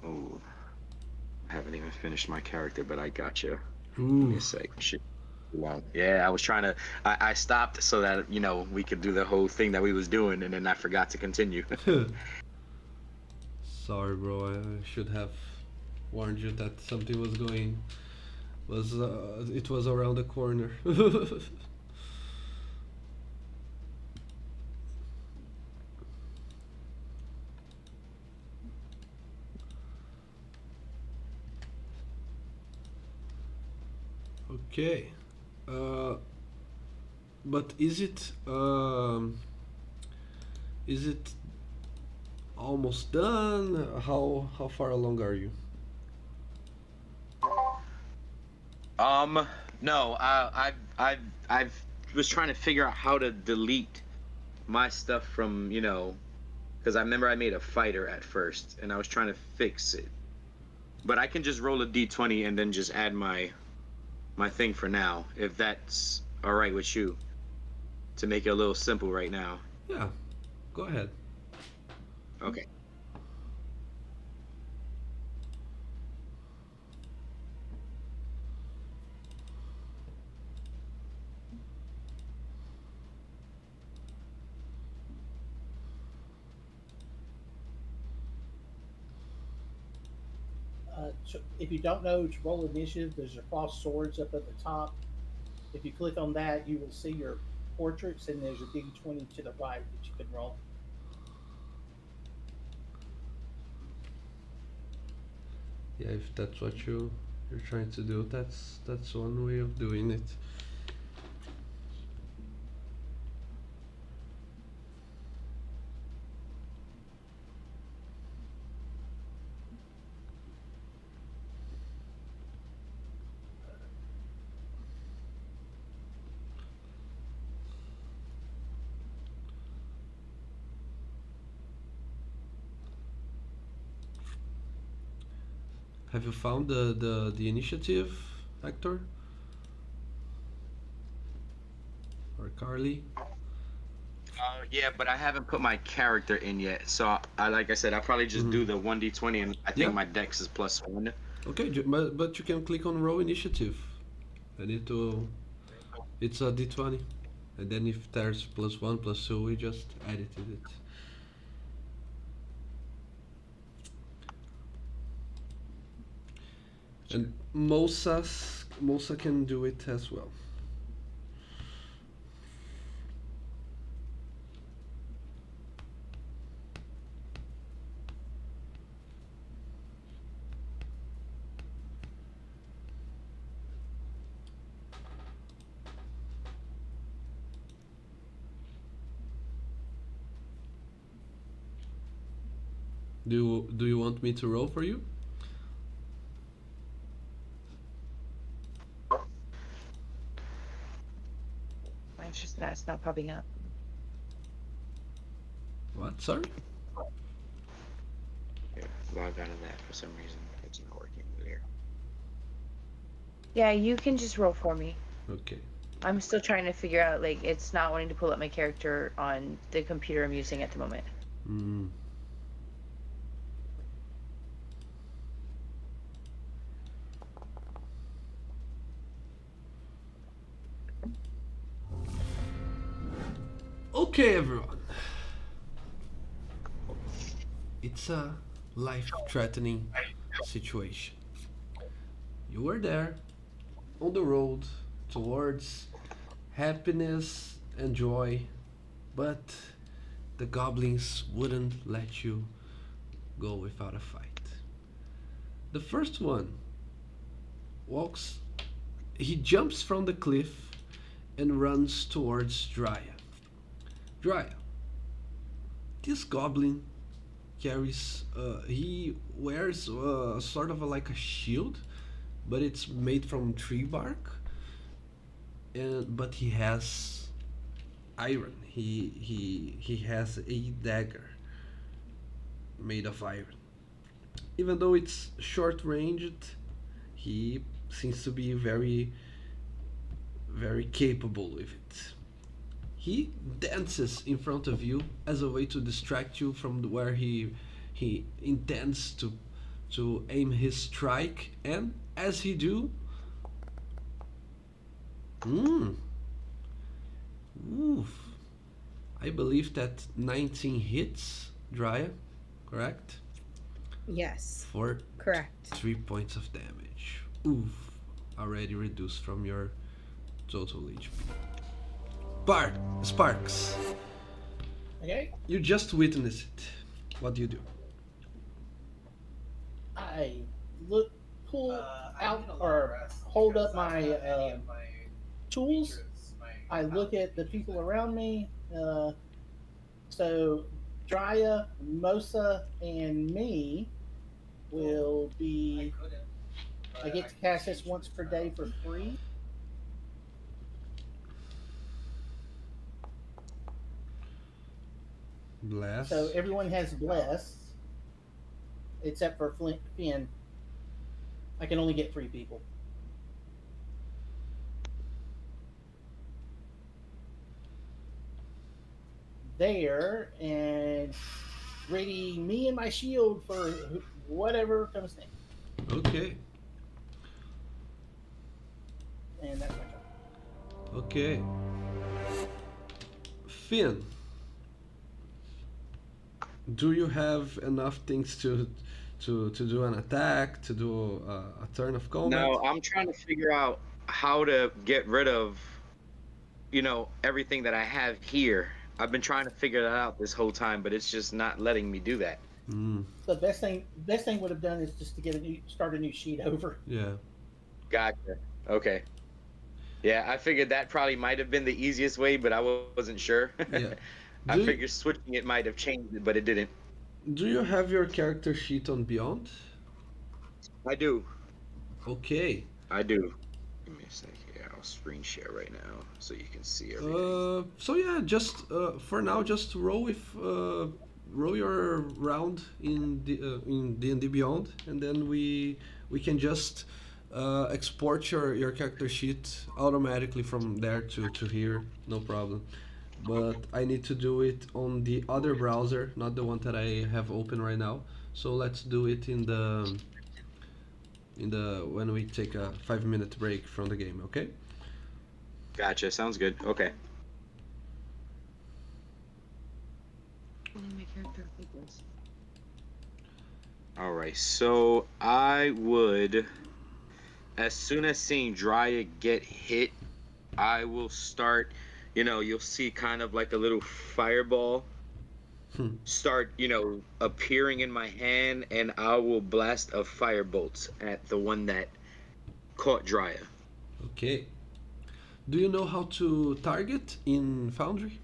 S2: Ooh, I haven't even finished my character, but I got you. Give me
S1: Ooh.
S2: a sec. Shit. Long. Yeah, I was trying to. I stopped so that we could do the whole thing that we was doing, and then I forgot to continue.
S1: Sorry, bro. I should have warned you that something was it was around the corner. Okay. Uh, but is it almost done? How far along are you?
S2: Um, no, I was trying to figure out how to delete my stuff from because I remember I made a fighter at first, and I was trying to fix it. But I can just roll a d20 and then just add my thing for now, if that's all right with you, to make it a little simple right now.
S1: Yeah, go ahead.
S2: Okay.
S4: So if you don't know to roll initiative, there's a cross swords up at the top. If you click on that, you will see your portraits, and there's a d20 to the right that you can roll.
S1: Yeah, if that's what you're trying to do, that's one way of doing it. Have you found the initiative, Hector or Carly?
S2: Yeah, but I haven't put my character in yet. So like I said, I'll probably just
S1: Mhm.
S2: do the 1d20, and I
S1: Yeah.
S2: think my dex is +1.
S1: Okay, but you can click on roll initiative. I need to. It's a d20, and then if there's +1, +2, we just edited it. And Mosa can do it as well. Do you want me to roll for you?
S3: Mine's just not. It's not popping up.
S1: What? Sorry.
S2: Here, log out of that for some reason. It's not working here.
S3: Yeah, you can just roll for me.
S1: Okay.
S3: I'm still trying to figure out. Like, it's not wanting to pull up my character on the computer I'm using at the moment.
S1: Mm. Okay, everyone. It's a life-threatening situation. You were there, on the road towards happiness and joy, but the goblins wouldn't let you go without a fight. The first one walks, he jumps from the cliff and runs towards Drya. Drya, this goblin carries, he wears sort of like a shield, but it's made from tree bark, and but he has iron. He has a dagger made of iron. Even though it's short ranged, he seems to be very capable with it. He dances in front of you as a way to distract you from where he intends to aim his strike, and as he do, mm, oof, I believe that 19 hits Drya, correct?
S5: Yes,
S1: For
S5: correct.
S1: 3 points of damage. Oof, already reduced from your total HP. Sparks,
S4: Okay.
S1: you just witnessed it. What do you do?
S4: I look, pull out or hold up my tools. I look at the people around me. So Drya, Mosa, and me will be. I get to cast this once per day for free.
S1: Bless.
S4: So everyone has bless, except for Finn. I can only get 3 people. There, and ready me and my shield for whatever comes next.
S1: Okay,
S4: And that's my turn.
S1: okay. Finn, do you have enough things to do an attack, to do a turn of combat?
S2: No, I'm trying to figure out how to get rid of, everything that I have here. I've been trying to figure that out this whole time, but it's just not letting me do that.
S1: Mm,
S4: The best thing would have done is just to start a new sheet over.
S1: yeah.
S2: Gotcha. Okay. Yeah, I figured that probably might have been the easiest way, but I wasn't sure.
S1: Yeah.
S2: I
S1: Do,
S2: figured switching it might have changed it, but it didn't.
S1: do you have your character sheet on Beyond?
S2: I do.
S1: Okay.
S2: I do. Give me a sec here. I'll screen share right now so you can see everything.
S1: So yeah, just for now, just roll your round in D&D Beyond, and then we can just export your character sheet automatically from there to here, no problem. but I need to do it on the other browser, not the one that I have open right now. So let's do it in the when we take a 5 minute break from the game, okay?
S2: Gotcha. Sounds good. Okay. All right. So I would, as soon as seeing Drya get hit, I will start. You'll see kind of like a little fireball
S1: Hmm.
S2: start, appearing in my hand, and I will blast a firebolt at the one that caught Drya.
S1: Okay. Do you know how to target in Foundry?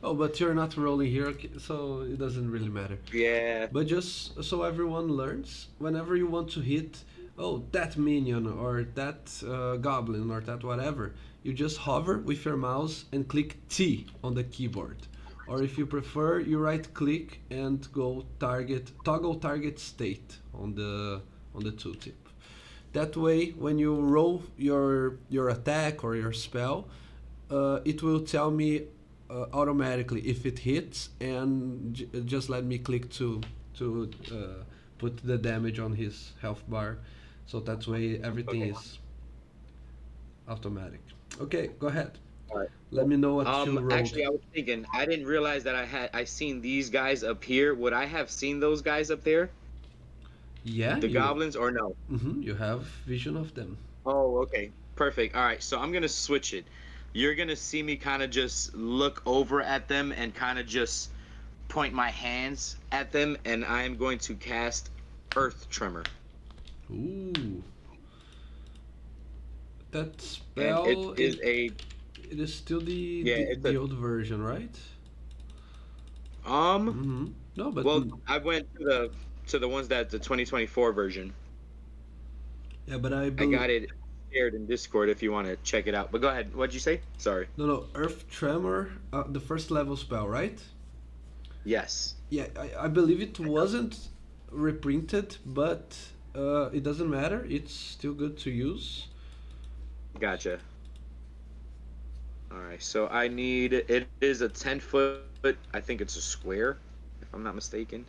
S1: Oh, but you're not rolling here, okay, so it doesn't really matter.
S2: Yeah.
S1: But just so everyone learns, whenever you want to hit, oh, that minion or that goblin or that whatever, you just hover with your mouse and click T on the keyboard. Or if you prefer, you right click and go toggle target state on the tooltip. That way, when you roll your attack or your spell, it will tell me automatically if it hits, and just let me click to put the damage on his health bar. So that way everything
S2: Okay.
S1: is automatic. Okay, go ahead.
S2: All right.
S1: Let me know what you rolled.
S2: Actually, I was thinking, I didn't realize that I seen these guys up here. Would I have seen those guys up there,
S1: Yeah,
S2: the goblins, or no?
S1: you have vision of them.
S2: Oh, okay. Perfect. All right. So I'm gonna switch it. You're gonna see me kind of just look over at them and kind of just point my hands at them, and I am going to cast Earth Tremor.
S1: Ooh, that
S2: And it
S1: spell
S2: is a
S1: it is still
S2: yeah, it's
S1: the
S2: a
S1: old version, right?
S2: um.
S1: No, but
S2: Well, I went to the ones that the 2024 version.
S1: yeah, but I
S2: I
S1: believe
S2: got it shared in Discord if you want to check it out. But go ahead. What'd you say? Sorry.
S1: no, Earth Tremor, the first level spell, right?
S2: Yes.
S1: Yeah, I believe it wasn't reprinted, but it doesn't matter. It's still good to use.
S2: Gotcha. All right. So I need it is a 10-foot. I think it's a square, if I'm not mistaken.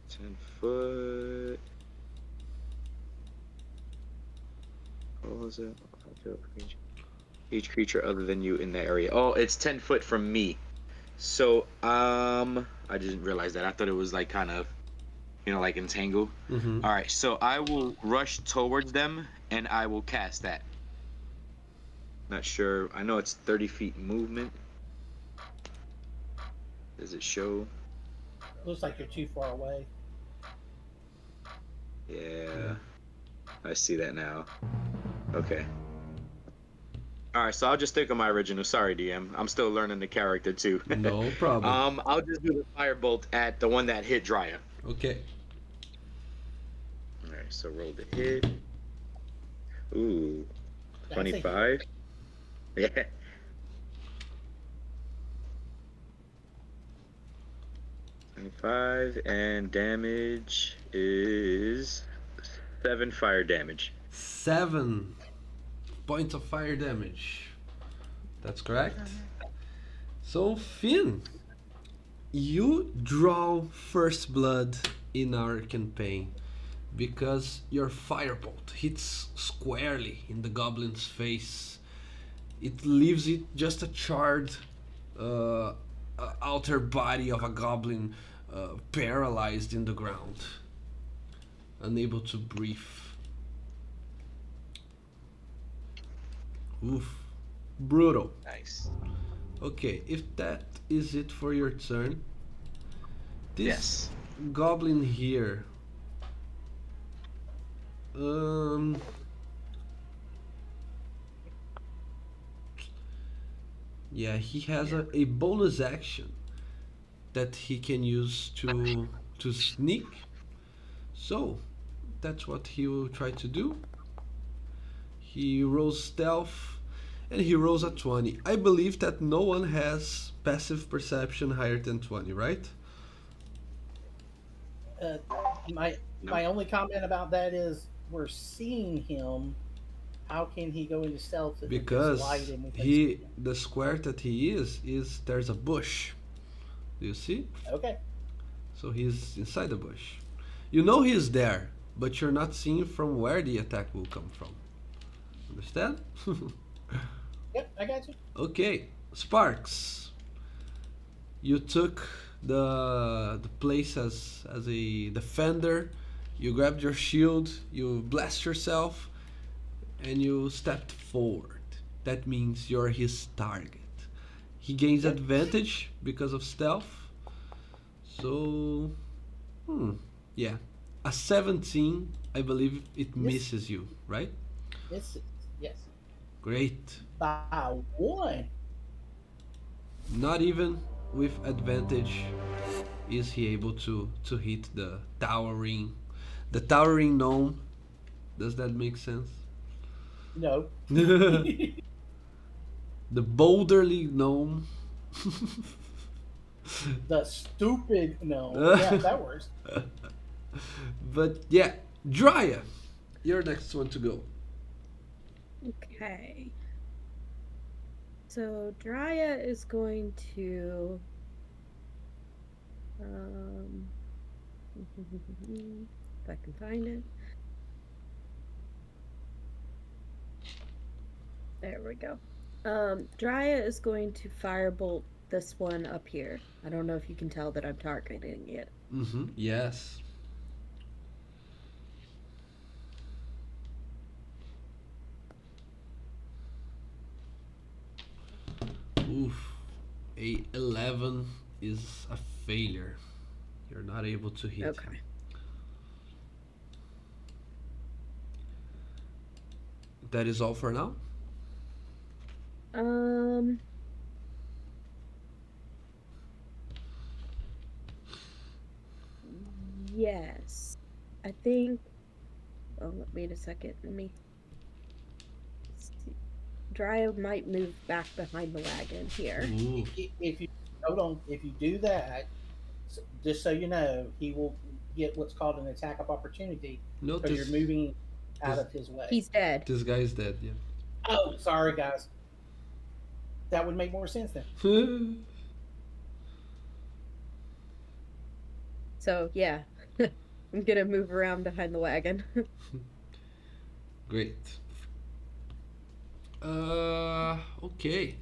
S2: 10 foot. What was it? Each creature other than you in the area. Oh, it's 10 foot from me. So I didn't realize that. I thought it was like kind of, like entangled.
S1: Mm-hmm.
S2: All right. So I will rush towards them and I will cast that. Not sure. I know it's 30 feet movement. Does it show?
S4: Looks like you're too far away.
S2: Yeah. I see that now. Okay. All right, so I'll just stick on my original. Sorry, DM. I'm still learning the character too.
S1: No problem.
S2: I'll just do the firebolt at the one that hit Drya.
S1: Okay.
S2: All right, so roll the hit. Ooh,
S4: That's a hit.
S2: 25. Yeah. 25, and damage is 7 fire damage.
S1: 7 points of fire damage. That's correct. So Finn, you draw first blood in our campaign because your firebolt hits squarely in the goblin's face. It leaves it just a charred outer body of a goblin, paralyzed in the ground, unable to breathe. Oof, brutal.
S2: Nice.
S1: Okay, if that is it for your turn, this
S2: Yes.
S1: goblin here, um, yeah, he has a bonus action that he can use to sneak. So that's what he will try to do. He rolls stealth and he rolls a 20. I believe that no one has passive perception higher than 20, right?
S4: Uh, my
S2: No.
S4: my only comment about that is we're seeing him. How can he go into stealth if it's light
S1: Because
S4: and we can see
S1: he
S4: him?
S1: the square that he is there's a bush. Do you see?
S4: Okay.
S1: So he's inside the bush. You know he's there, but you're not seeing from where the attack will come from. Understand?
S4: Yep, I got you.
S1: Okay, Sparks. You took the place as a defender. You grabbed your shield. You blessed yourself, and you stepped forward. That means you're his target. He gains
S4: Yep.
S1: advantage because of stealth. So, yeah, a 17. I believe it
S4: Yes.
S1: misses you, right?
S4: Yes.
S1: Great.
S4: By one.
S1: Not even with advantage is he able to hit the towering gnome. Does that make sense?
S4: No.
S1: The boulderly gnome.
S4: The stupid no. Yeah, that works.
S1: But yeah, Drya, you're next one to go.
S5: Okay. So Drya is going to if I can find it. There we go. Drya is going to firebolt this one up here. I don't know if you can tell that I'm targeting it.
S1: Yes. Oof. A 11 is a failure. You're not able to hit
S5: Okay.
S1: him. That is all for now.
S5: Um. Yes. I think. Oh, wait a second. Let me. See. Drya might move back behind the wagon here.
S1: Ooh.
S4: If you hold on, if you do that, just so you know, he will get what's called an attack of opportunity
S1: No,
S4: because you're
S1: this
S4: moving out of his way.
S5: He's dead.
S1: this guy is dead.
S4: Oh, sorry, guys. That would make more sense then.
S1: Yeah.
S5: So, yeah. I'm gonna move around behind the wagon.
S1: Great. Okay.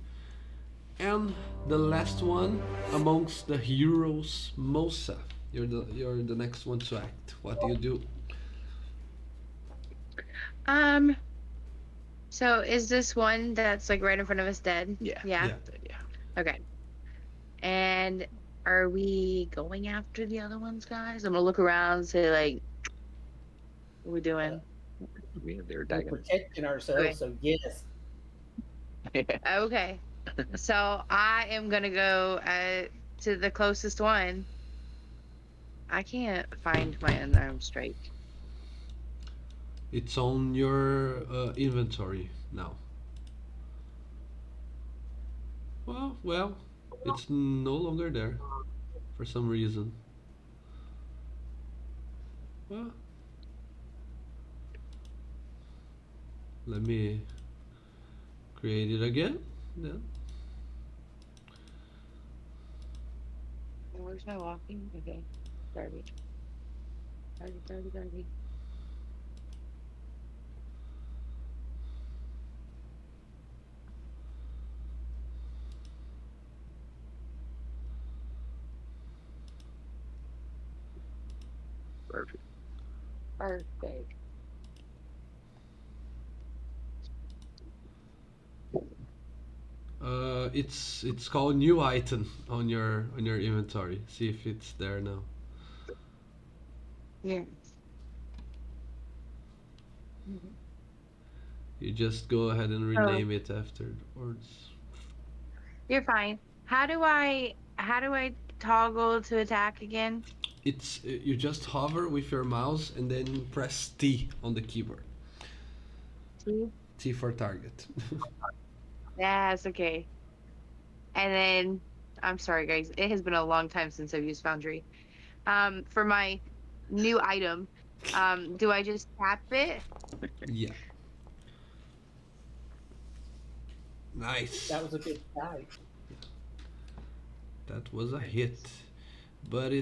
S1: And the last one amongst the heroes, Mosa. You're the next one to act. What do you do?
S3: So is this one that's like right in front of us dead?
S2: Yeah.
S3: Yeah.
S2: Yeah.
S3: Okay. And are we going after the other ones, guys? I'm gonna look around and say like, what are we doing?
S2: They're
S4: We're
S2: attacking.
S4: protecting ourselves,
S3: Okay.
S4: so yes.
S3: Okay. So I am gonna go to the closest one. I can't find my unarmed strike.
S1: It's on your inventory now. Well, it's no longer there for some reason. Well, let me create it again. Then
S3: Where's my walking? Okay. Garbage. Garbage.
S2: Perfect.
S3: Perfect.
S1: it's called new item on your inventory. See if it's there now.
S3: Yeah.
S1: You just go ahead and rename it afterwards.
S3: You're fine. How do I toggle to attack again?
S1: It's you just hover with your mouse and then press T on the keyboard.
S3: See?
S1: T for target.
S3: Yes, okay. And then I'm sorry guys, it has been a long time since I've used Foundry. For my new item, do I just tap it?
S1: Yeah. Nice.
S4: That was a good die.
S1: That was a hit. But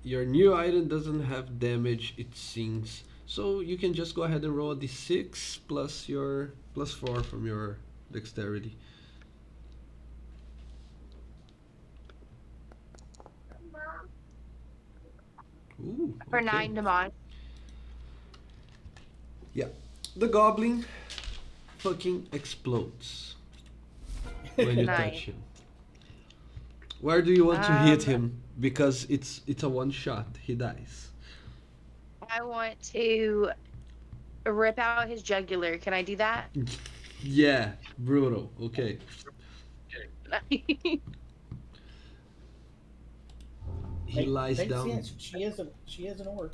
S1: your new item doesn't have damage, it seems. So you can just go ahead and roll a d6 plus your plus 4 from your dexterity. Ooh,
S3: For
S1: okay.
S3: 9 damage.
S1: Yeah. The goblin fucking explodes when you
S3: Nice.
S1: touch him. Where do you want to hit
S3: Um,
S1: him? Because it's a one shot. He dies.
S3: I want to rip out his jugular. Can I do that?
S1: Yeah, brutal. Okay. He lies
S4: Makes
S1: down.
S4: sense. She is an orc.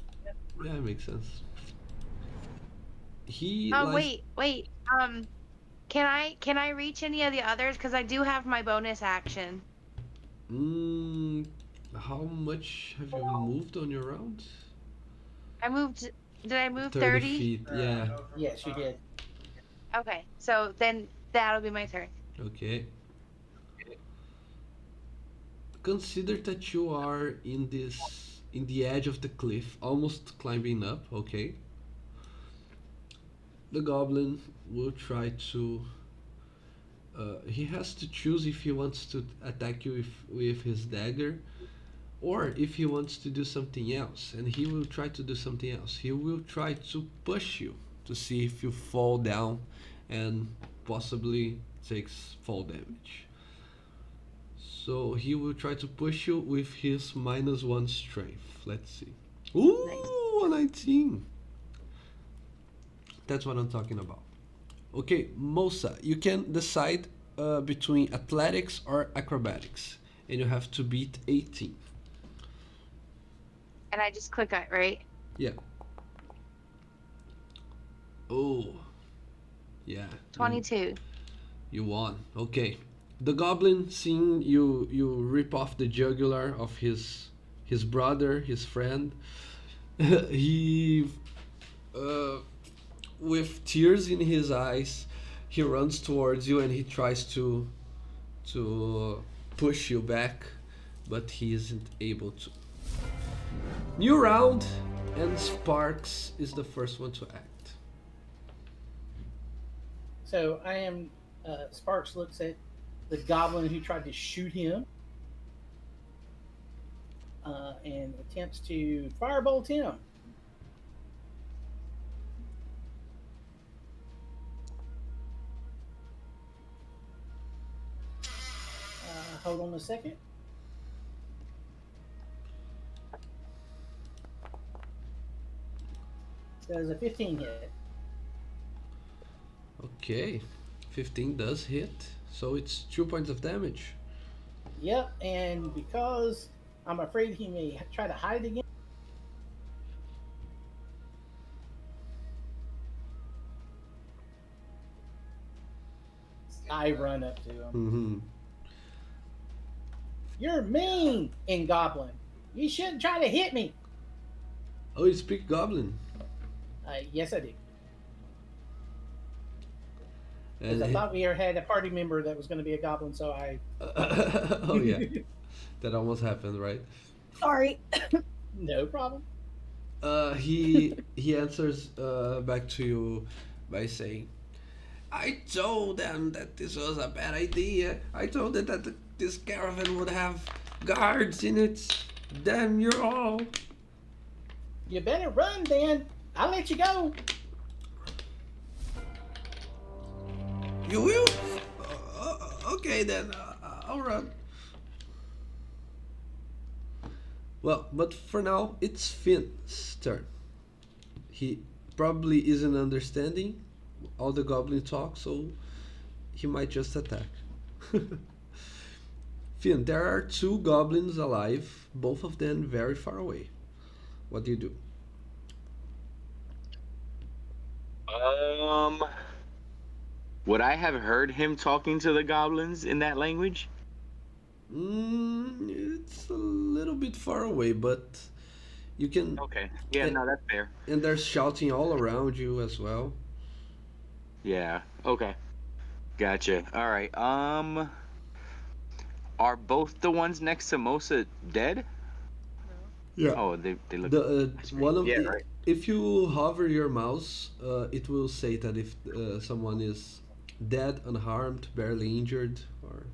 S1: Yeah, it makes sense. He
S3: Oh,
S1: lies.
S3: wait. Can I reach any of the others? Because I do have my bonus action.
S1: Mm, how much have you moved on your round?
S3: I moved. Did I move
S1: 30
S3: 30?
S1: feet. Yeah.
S4: Yes, you did.
S3: Okay, so then that'll be my turn.
S1: Okay. Consider that you are in the edge of the cliff, almost climbing up. Okay. The goblin will try to. He has to choose if he wants to attack you with his dagger, or if he wants to do something else. And he will try to do something else. He will try to push you to see if you fall down, and possibly takes fall damage. So he will try to push you with his -1 strength. Let's see. Ooh, a 19. That's what I'm talking about. Okay, Mosa, you can decide between athletics or acrobatics, and you have to beat 18.
S3: And I just click it, right?
S1: Yeah. Oh, yeah.
S3: 22.
S1: You won. Okay. The goblin, seeing you rip off the jugular of his brother, his friend, he uh, with tears in his eyes, he runs towards you and he tries to push you back, but he isn't able to. New round, and Sparks is the first one to act.
S4: So I am. Sparks looks at the goblin who tried to shoot him, and attempts to firebolt him. Hold on a second. Does a 15 hit?
S1: Okay, 15 does hit, so it's 2 points of damage.
S4: Yep, and because I'm afraid he may try to hide again. I run up to him.
S1: Mm-hmm.
S4: You're mean, in Goblin. You shouldn't try to hit me.
S1: Oh, you speak Goblin.
S4: Yes, I do. Because
S1: And
S4: I thought we had a party member that was going to be a goblin, so I.
S1: oh yeah, that almost happened, right?
S5: Sorry.
S4: No problem.
S1: He answers back to you by saying, "I told them that this was a bad idea. I told them that this caravan would have guards in it. Damn you all!"
S4: You better run, then. I'll let you go.
S1: You will? Okay then, I'll run. Well, but for now, it's Finn's turn. He probably isn't understanding all the goblin talk, so he might just attack. Finn, there are 2 goblins alive, both of them very far away. What do you do?
S2: Would I have heard him talking to the goblins in that language?
S1: It's a little bit far away, but you can.
S2: Okay. Yeah, no, that's fair.
S1: And there's shouting all around you as well.
S2: Yeah. Okay. Gotcha. All right. Are both the ones next to Mosa dead?
S1: Yeah.
S2: Oh, they look.
S1: The
S2: That's great.
S1: one of
S2: Yeah.
S1: the
S2: Right.
S1: if you hover your mouse, it will say that if someone is dead, unharmed, barely injured, or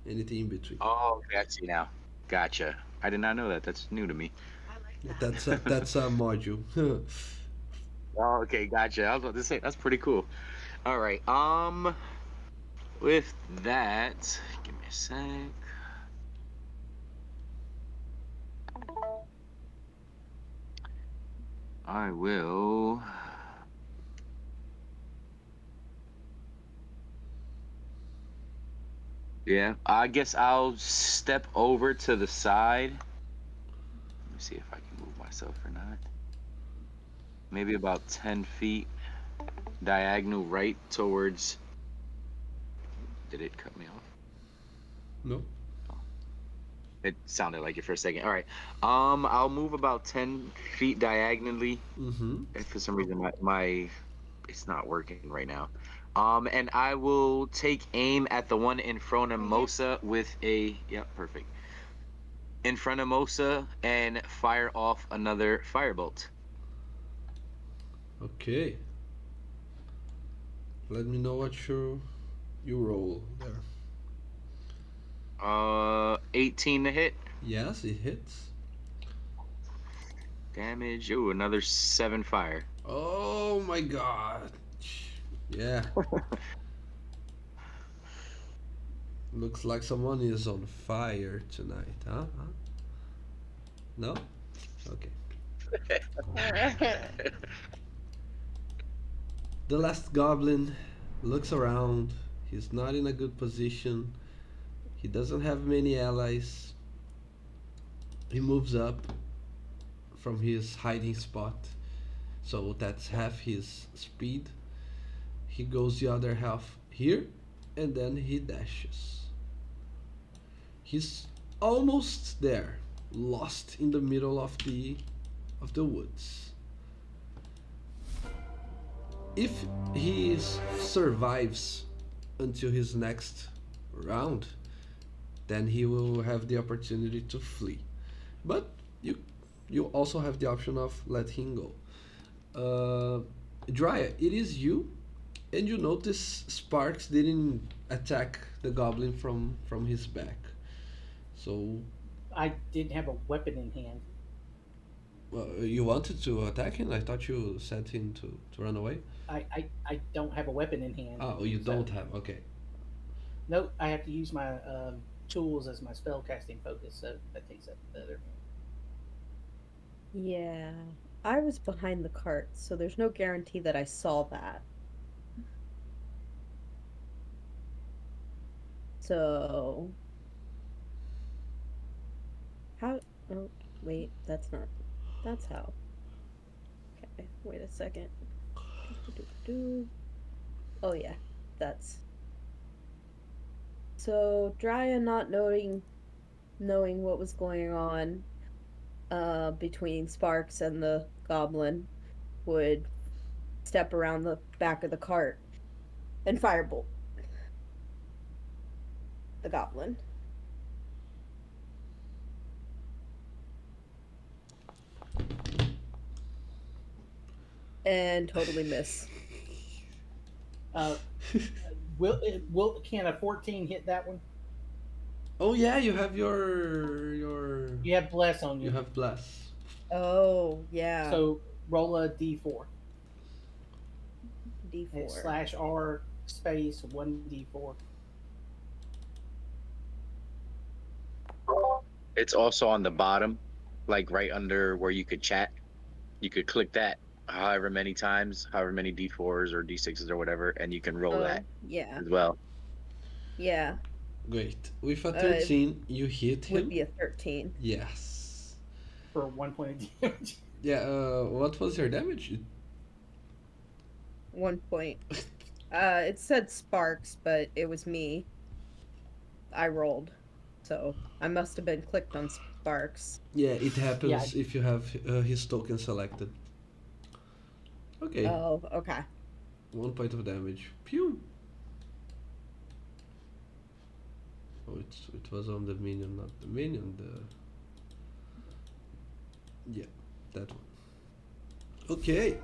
S1: anything in between.
S2: Oh, okay, I see now. Gotcha. I did not know that. That's new to me.
S1: Yeah, that's a module.
S2: Oh, okay, gotcha. I was about to say that's pretty cool. All right. With that, give me a sec. I will. Yeah, I guess I'll step over to the side. Let me see if I can move myself or not. Maybe about 10 feet diagonal right towards. Did it cut me off?
S1: No.
S2: It sounded like it for a second. All right. I'll move about 10 feet diagonally.
S1: Mm-hmm.
S2: If for some reason my it's not working right now. And I will take aim at the one in front of Mosa with a yep, perfect. In front of Mosa and fire off another firebolt.
S1: Okay. Let me know what you roll there.
S2: 18 to hit.
S1: Yes, it hits.
S2: Damage. Ooh, another 7 fire.
S1: Oh my god. Yeah. Looks like someone is on fire tonight, huh? No? Okay. The last goblin looks around. He's not in a good position. He doesn't have many allies. He moves up from his hiding spot. So that's half his speed. He goes the other half here and then he dashes. He's almost there, lost in the middle of the woods. If he survives until his next round, then he will have the opportunity to flee. But you also have the option of let him go. Drya, it is you, and you notice Sparks didn't attack the goblin from his back. So,
S4: I didn't have a weapon in hand.
S1: you wanted to attack him? I thought you sent him to run away.
S4: I don't have a weapon in hand.
S1: Oh, you
S4: so-
S1: don't have. Okay.
S4: Nope, I have to use my tools as my spell casting focus, so that takes up the other hand.
S5: Yeah. I was behind the cart, so there's no guarantee that I saw that. So. How. Oh, wait, that's not. That's how. Okay, wait a second. Do-do-do-do. Oh, yeah, that's. So, Drya not knowing what was going on between Sparks and the goblin would step around the back of the cart and firebolt the goblin. And totally miss.
S4: Can a 14 hit that one?
S1: Oh yeah, you have your.
S4: You have bless on you.
S1: You have bless.
S5: Oh, yeah.
S4: So roll a d4.
S5: D4.
S4: It's /R space 1d4.
S2: It's also on the bottom, like right under where you could chat. You could click that however many times, however many D4s or D6s or whatever, and you can roll that
S5: Yeah.
S2: as well.
S5: Yeah.
S1: Great. With a 13, you hit him.
S5: Would be a 13.
S1: Yes.
S4: For 1 point of damage.
S1: Yeah. What was your damage?
S5: 1 point. It said Sparks, but it was me. I rolled. So I must have been clicked on Sparks.
S1: Yeah, it happens
S4: Yeah.
S1: if you have his token selected. Okay.
S5: Oh, okay.
S1: 1 point of damage. Pew. Oh, it was on the minion, not the minion. Yeah, that one. Okay.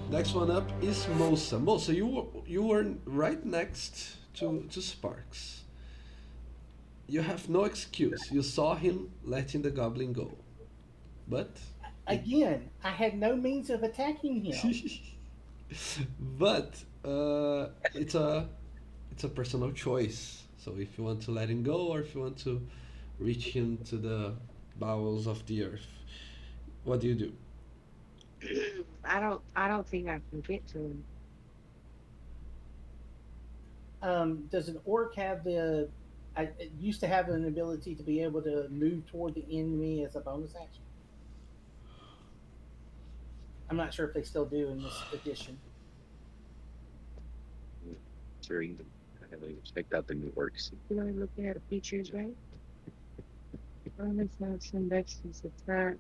S1: Next one up is Mosa. Mosa, you were right next to Sparks. You have no excuse. You saw him letting the goblin go, but
S4: Again, I had no means of attacking him.
S1: but it's a personal choice. So if you want to let him go, or if you want to reach him to the bowels of the earth, what do you do?
S3: I don't think I can get to him.
S4: Does an orc have the? I it used to have an ability to be able to move toward the enemy as a bonus action. I'm not sure if they still do in this edition.
S2: Sure, you haven't even checked out the new works.
S3: You know, looking at the features, right? Bonus action, dexterous attack.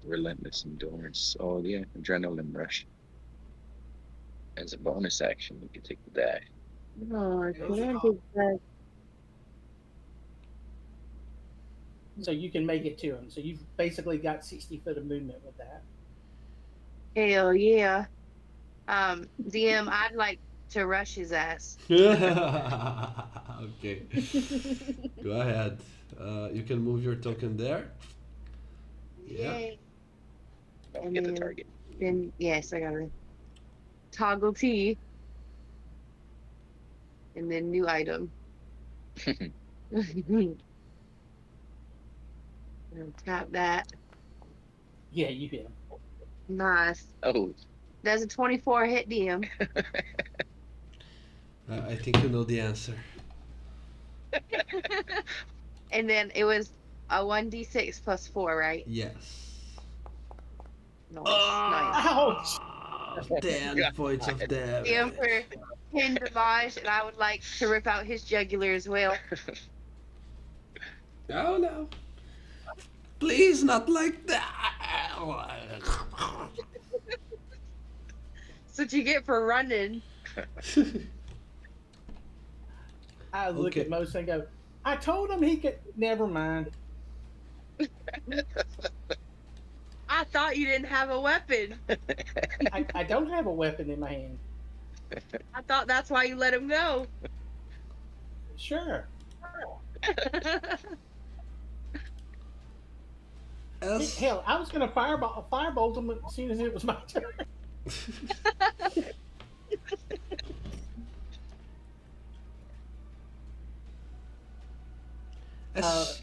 S2: Relentless endurance. Oh yeah, adrenaline rush. As a bonus action, you can take the dash.
S3: No, I
S4: Those
S3: can't
S4: are-
S3: do that.
S4: So you can make it to him. So you've basically got 60 foot of movement with that.
S3: Hell yeah. DM, I'd like to rush his ass.
S1: Okay, go ahead. You can move your token there. Yeah.
S3: Yay.
S2: Don't get the target.
S3: Then yes, I gotta toggle T and then new item. And tap that.
S4: Yeah, you hit him.
S3: Nice.
S2: Oh,
S3: That's a 24 hit DM.
S1: I think you know the answer.
S3: And then it was a 1d6 plus 4, right?
S1: Yes.
S3: Nice. Nice.
S4: Ouch!
S1: 10 points of
S3: DM
S1: damage.
S3: for 10 damage, and I would like to rip out his jugular as well.
S1: Oh no. Please, not like that.
S3: That's what you get for running.
S4: I look
S1: Okay.
S4: at Most and go, I told him he could. Never mind.
S3: I thought you didn't have a weapon.
S4: I don't have a weapon in my hand.
S3: I thought that's why you let him go.
S4: Sure.
S1: As,
S4: Hell, I was going to firebolt him as soon as it was my turn.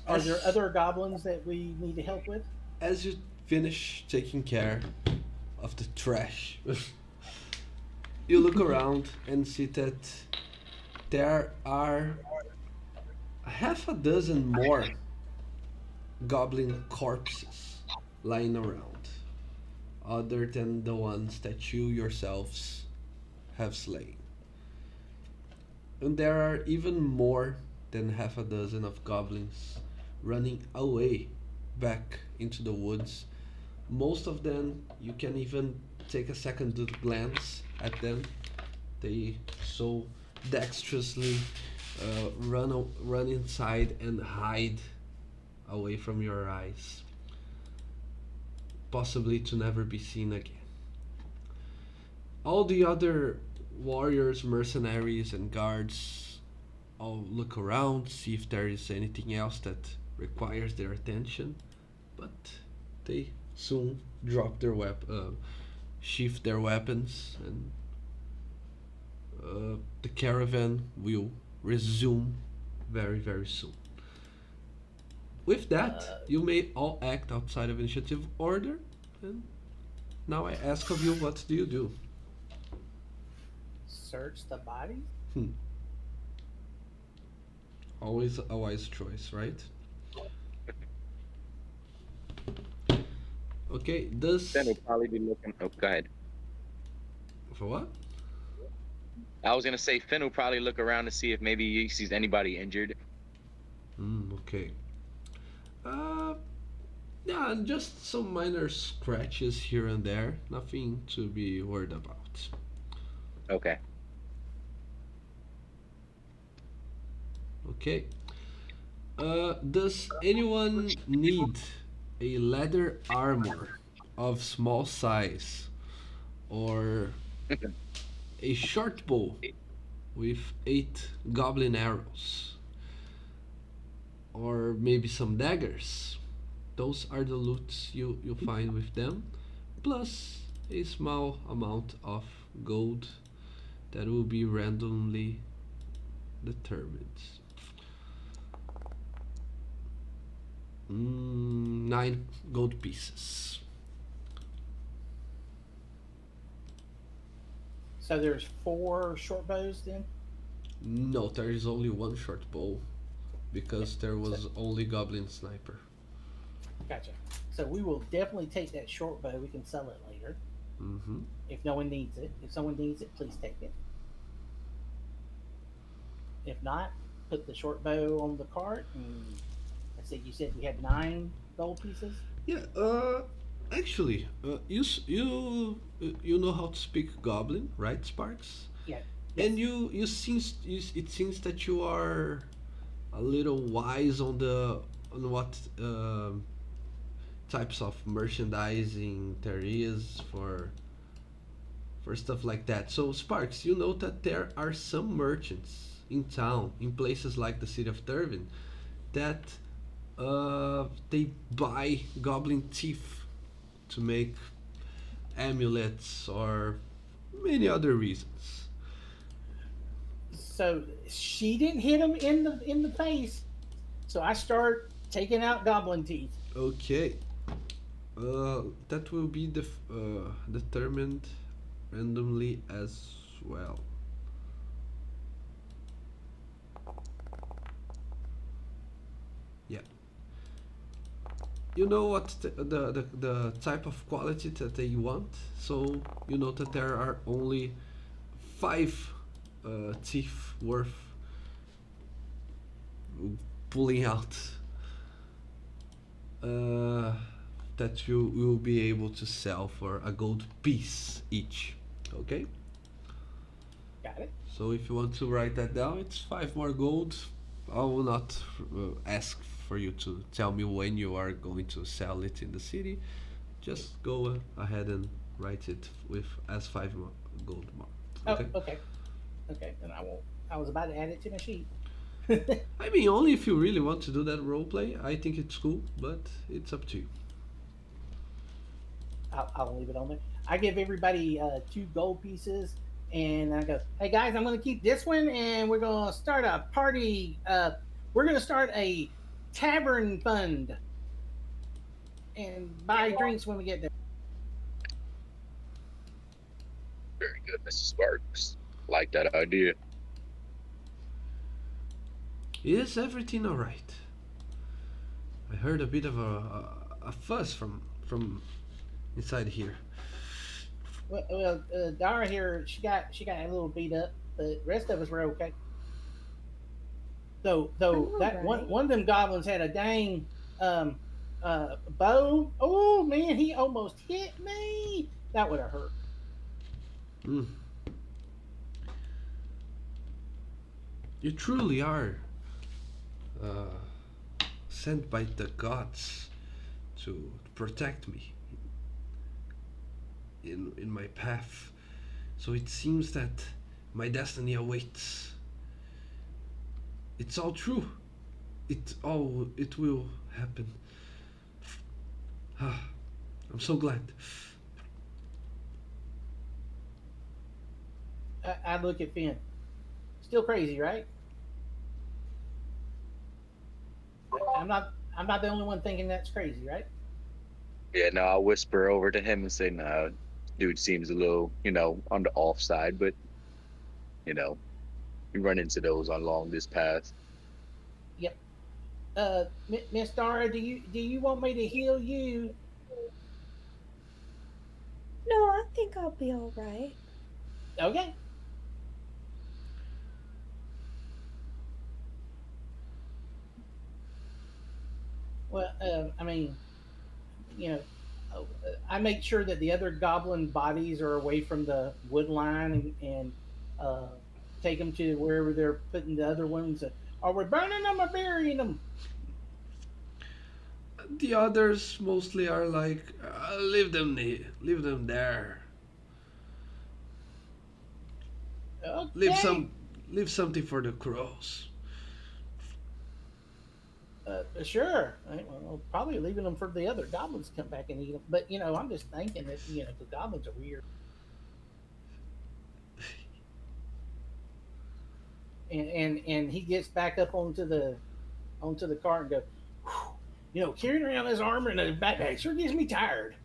S4: Are there other goblins that we need to help with?
S1: as you finish taking care of the trash, you look around and see that there are half a dozen more goblin corpses lying around, other than the ones that you yourselves have slain. And there are even more than half a dozen of goblins running away back into the woods. Most of them, you can even take a second to glance at them. They so dexterously run inside and hide away from your eyes, possibly to never be seen again. All the other warriors, mercenaries, and guards all look around, see if there is anything else that requires their attention, but they soon drop their sheath their weapons, and the caravan will resume very, very soon. With that, you may all act outside of initiative order, and now I ask of you, what do you do?
S4: Search the body?
S1: Always a wise choice, right? Okay, does
S2: Then we'll probably be looking. Oh, go ahead.
S1: for what?
S2: I was gonna say Finn will probably look around to see if maybe he sees anybody injured.
S1: Okay. Yeah, and just some minor scratches here and there. Nothing to be worried about.
S2: Okay.
S1: Okay. Does anyone need a leather armor of small size or a short bow with 8 goblin arrows or maybe some daggers? Those are the loots you find with them, plus a small amount of gold that will be randomly determined. 9 gold pieces.
S4: So there's 4 short bows then.
S1: No, there is only one short bow
S4: Okay.
S1: because there
S4: So
S1: was only goblin sniper.
S4: gotcha. So we will definitely take that short bow. We can sell it later
S1: Mm-hmm.
S4: if no one needs it. If someone needs it, please take it. If not, put the short bow on the cart. And let's see. You said we had 9 gold pieces.
S1: Yeah. Actually, you know how to speak goblin, right, Sparks?
S4: Yeah.
S1: And
S4: Yes.
S1: it seems that you are a little wise on the on what types of merchandising there is for stuff like that. So Sparks, you know that there are some merchants in town, in places like the city of Durban, that they buy goblin teeth to make amulets or many other reasons.
S4: So she didn't hit him in the face. So I start taking out goblin teeth.
S1: Okay, that will be determined randomly as well. Yeah. You know what the type of quality that they want, so you know that there are only 5 teeth worth pulling out uh, that you will be able to sell for a gold piece each. Okay?
S4: Got it.
S1: So if you want to write that down, it's 5 more gold. I will not ask for you to tell me when you are going to sell it in the city. Just go ahead and write it with as 5 gold more.
S4: Oh,
S1: Okay?
S4: okay. Okay. Then I won't. I was about to add it to my sheet.
S1: I mean, only if you really want to do that role play. I think it's cool, but it's up to you.
S4: I'll leave it on there. I give everybody 2 gold pieces, and I go, "Hey guys, I'm going to keep this one, and we're going to start a party. We're going to start a tavern fund and buy drinks when we get there."
S2: Very good, Mr. Sparks. Like that idea.
S1: Is everything alright? I heard a bit of a fuss from inside here.
S4: Well, Dara here, she got a little beat up, but the rest of us were okay. Though
S5: I'm
S4: that one
S5: alright.
S4: one of them goblins had a dang um bow. Oh man, he almost hit me. That would have hurt.
S1: Mm. You truly are sent by the gods to protect me in my path. So it seems that my destiny awaits. It's all true. It will happen. Ah, I'm so glad.
S4: I look at Finn. Still crazy, right? I'm not the only one thinking that's crazy, right?
S2: Yeah, no, I'll whisper over to him and say, nah, dude seems a little, on the off side, but, you know, you run into those along this path.
S4: Yep. Miss Dara, do you want me to heal you?
S5: No, I think I'll be alright.
S4: Okay. Well, I mean, you know, I make sure that the other goblin bodies are away from the wood line and uh, take them to wherever they're putting the other ones. Are we burning them or burying them?
S1: The others mostly are like, leave them there. Leave
S4: Okay.
S1: some, leave something for the crows.
S4: Sure. Well, probably leaving them for the other goblins to come back and eat them. But I'm just thinking that the goblins are weird. And he gets back up onto the car and goes, "Whew, carrying around this armor and a backpack sure gets me tired."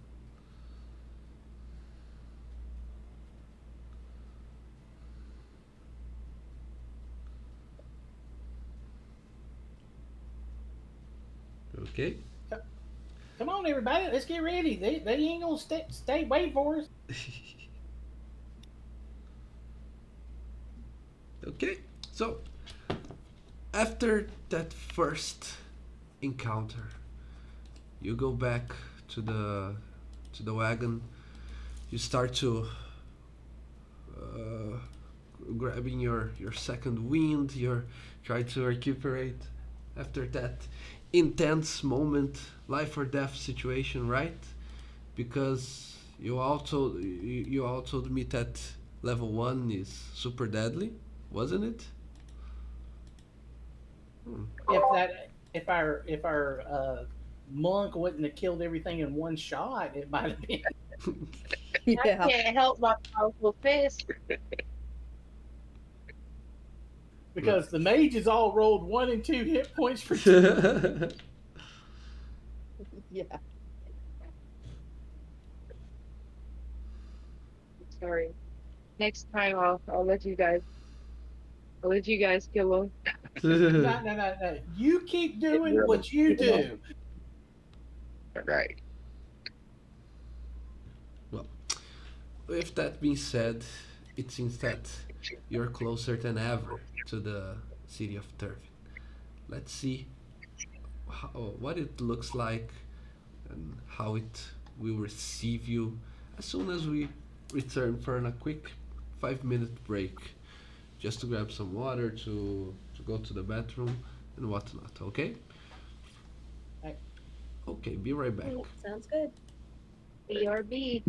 S1: Okay.
S4: Come on, everybody, let's get ready. They ain't gonna stay waiting for us.
S1: Okay. So after that first encounter, you go back to the wagon. You start to uh, grabbing your second wind. You're trying to recuperate after that intense moment, life or death situation, right? Because you all told me that level one is super deadly, wasn't it? Hmm.
S4: If our monk wouldn't have killed everything in one shot, it might have been.
S3: I
S5: Yeah.
S3: can't help my powerful fist.
S1: Well.
S4: Because the mages all rolled 1 and 2 hit points for two.
S5: Yeah.
S3: Sorry. Next time I'll let you guys. I'll let you guys kill them.
S4: No, no, no, no. You keep
S2: Get
S4: doing
S2: rid of them.
S4: what you
S2: Get them off.
S4: do.
S2: Right.
S1: Well, with that being said, it seems that you're closer than ever to the city of Turvin. Let's see what it looks like and how it will receive you as soon as we return for a quick 5 minute break just to grab some water, to go to the bathroom and whatnot, okay?
S4: Hey,
S1: Okay, be right back.
S5: Sounds good.
S3: BRB.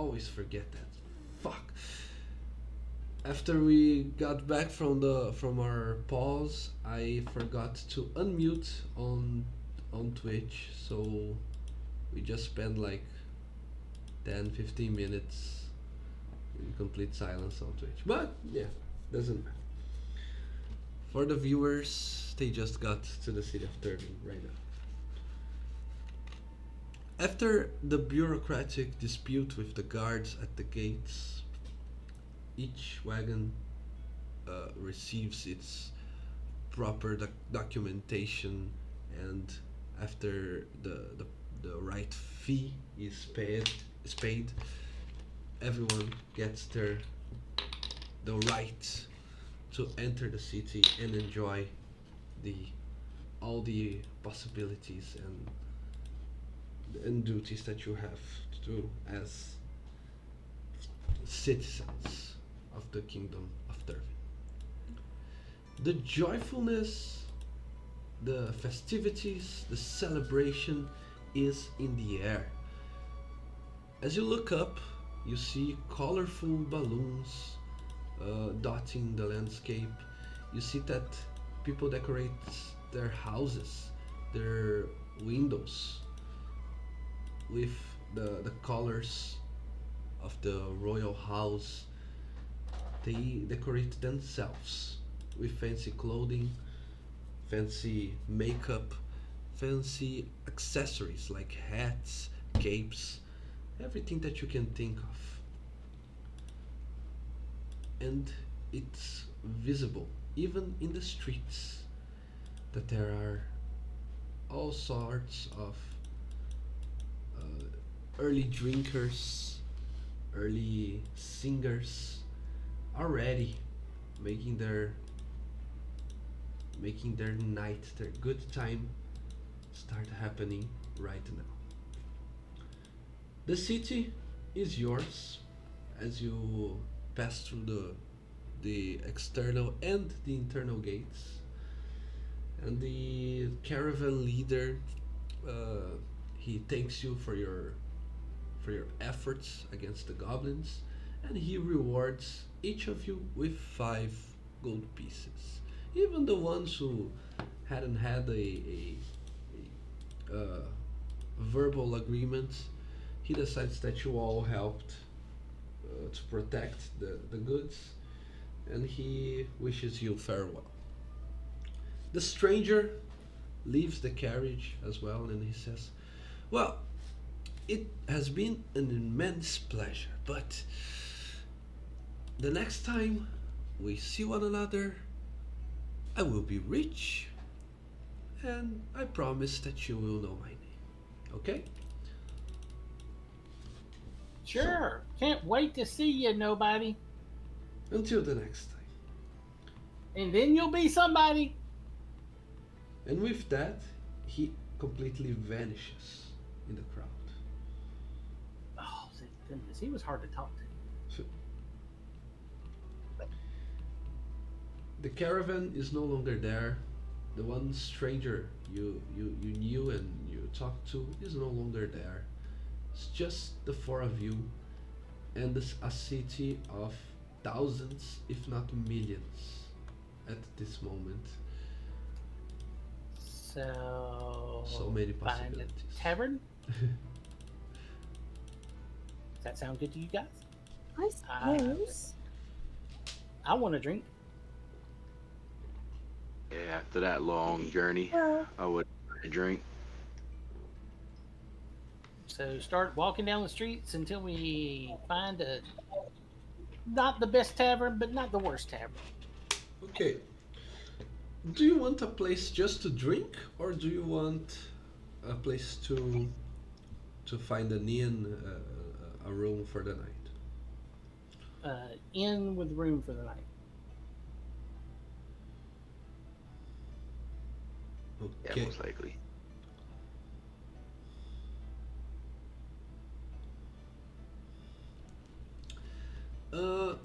S1: always forget that. Fuck. After we got back from our pause, I forgot to unmute on Twitch, so we just spent like 10-15 minutes in complete silence on Twitch. But yeah, doesn't matter. For the viewers, they just got to the city of Turbin right now. After the bureaucratic dispute with the guards at the gates, each wagon receives its proper documentation, and after the right fee is paid, everyone gets the right to enter the city and enjoy the all the possibilities and duties that you have to do as citizens of the kingdom of Turvin. The joyfulness, the festivities, the celebration is in the air. As you look up, you see colorful balloons dotting the landscape. You see that people decorate their houses, their windows with the colors of the royal house. They decorate themselves with fancy clothing, fancy makeup, fancy accessories like hats, capes, everything that you can think of. And it's visible even in the streets that there are all sorts of early drinkers, early singers already making their night, their good time start happening right now. The city is yours as you pass through the external and the internal gates, and the caravan leader he thanks you for your efforts against the goblins, and he rewards each of you with 5 gold pieces. Even the ones who hadn't had a verbal agreement, he decides that you all helped to protect the goods, and he wishes you farewell. The stranger leaves the carriage as well, and he says, "Well, it has been an immense pleasure, but the next time we see one another, I will be rich, and I promise that you will know my name. Okay?"
S4: Sure. Can't wait to see you, nobody.
S1: Until the next time.
S4: And then you'll be somebody.
S1: And with that, he completely vanishes in the crowd.
S4: Oh, thank goodness. He was hard to talk to.
S1: So, the caravan is no longer there. The one stranger you knew and you talked to is no longer there. It's just the 4 of you and a city of thousands, if not millions, at this moment.
S4: So
S1: many
S4: find a
S1: possibilities.
S4: tavern? Does that sound good to you guys?
S5: I suppose.
S4: I want a drink.
S2: Yeah, after that long journey,
S5: Well,
S2: I would drink.
S4: So start walking down the streets until we find a not the best tavern, but not the worst tavern.
S1: Okay. Do you want a place just to drink, or do you want a place to find an inn, a room for the night?
S4: Inn with room for the night.
S2: Yeah,
S1: Okay.
S2: most likely.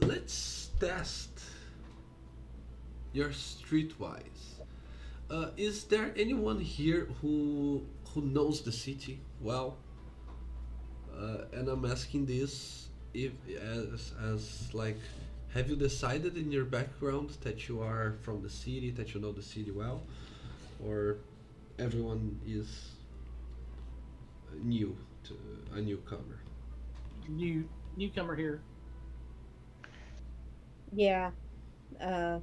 S1: Let's test your streetwise. Is there anyone here who knows the city well? And I'm asking this if as like, have you decided in your background that you are from the city, that you know the city well, or everyone is new to a newcomer?
S4: Newcomer here.
S5: Yeah, uh,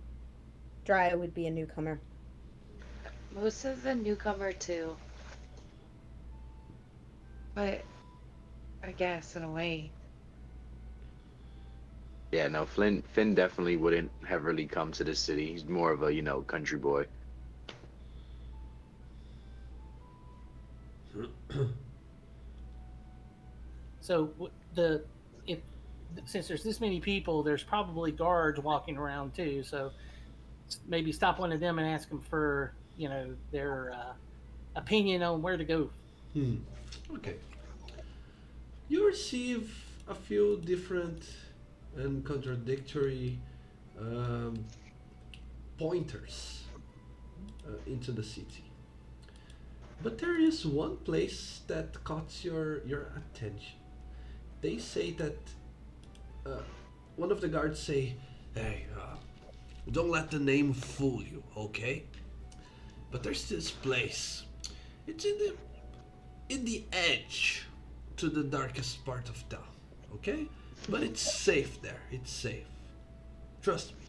S5: Dry would be a newcomer.
S3: Most of the newcomer too, but I guess in a way.
S2: Yeah, no, Finn definitely wouldn't have really come to the city. He's more of a, country boy.
S4: So the if since there's this many people, there's probably guards walking around too. So maybe stop one of them and ask them for their opinion on where to go.
S1: Hmm. Okay. You receive a few different and contradictory um, pointers into the city. But there is one place that caught your attention. They say that uh, one of the guards say, "Hey, don't let the name fool you, okay? But there's this place. It's in the edge to the darkest part of town, okay? But it's safe there. It's safe. Trust me.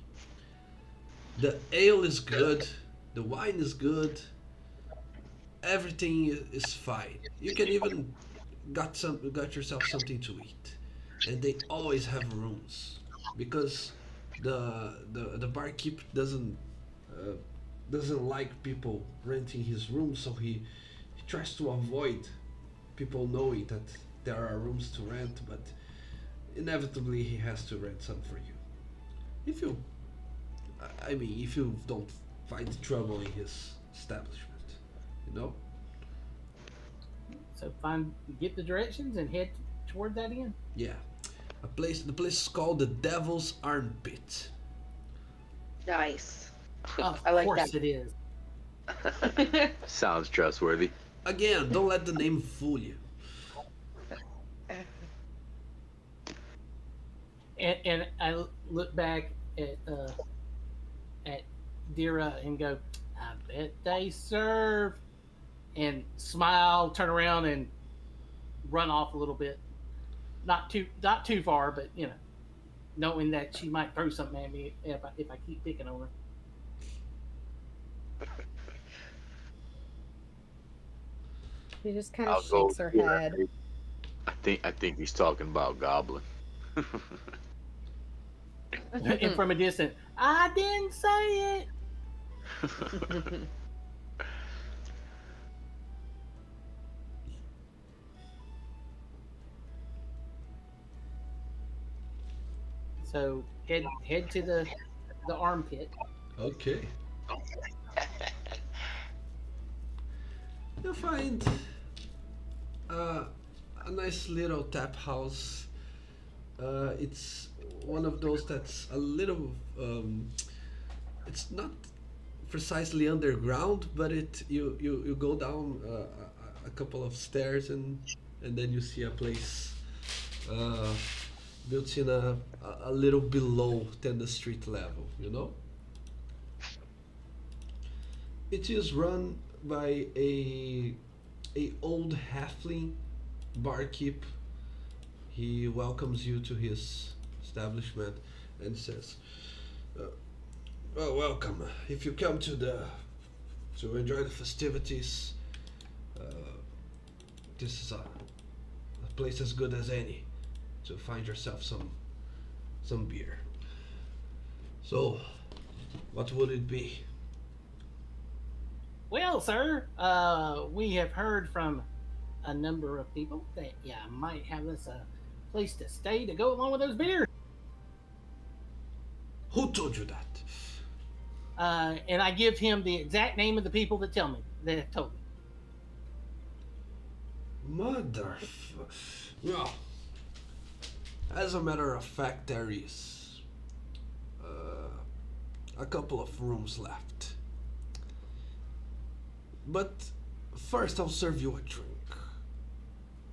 S1: The ale is good. The wine is good. Everything is fine. You can even got yourself something to eat, and they always have rooms because the barkeep uh, doesn't like people renting his room, so he tries to avoid people knowing that there are rooms to rent, but inevitably he has to rent some for you. If you, I mean, if you don't find trouble in his establishment, you know?
S4: So get the directions and head toward that inn.
S1: Yeah. The place is called the Devil's Armpit.
S3: Nice.
S4: Of
S3: I like
S4: course
S3: that.
S4: it is.
S2: Sounds trustworthy.
S1: Again, don't let the name fool you.
S4: And I look back at Dira and go, I bet they serve, and smile, turn around, and run off a little bit. Not too far, but knowing that she might throw something at me if I keep picking on her.
S5: She just kind
S2: I'll
S5: of
S2: go.
S5: shakes her
S2: Yeah,
S5: head.
S2: I think he's talking about Goblin.
S4: And from a distance, I didn't say it. So head to the armpit.
S1: Okay. You'll find uh, a nice little tap house. It's one of those that's a little. It's not precisely underground, but you go down a couple of stairs and then you see a place uh, built in a little below than the street level. You know. It is run by a old halfling barkeep. He welcomes you to his establishment and says, "Well, welcome. If you come to enjoy the festivities, uh, this is a place as good as any to find yourself some beer. So, what would it be?"
S4: Well, sir, we have heard from a number of people that might have us a place to stay to go along with those beers.
S1: Who told you that?
S4: And I give him the exact name of the people that have told me.
S1: Well, as a matter of fact, there is a couple of rooms left. But first, I'll serve you a drink.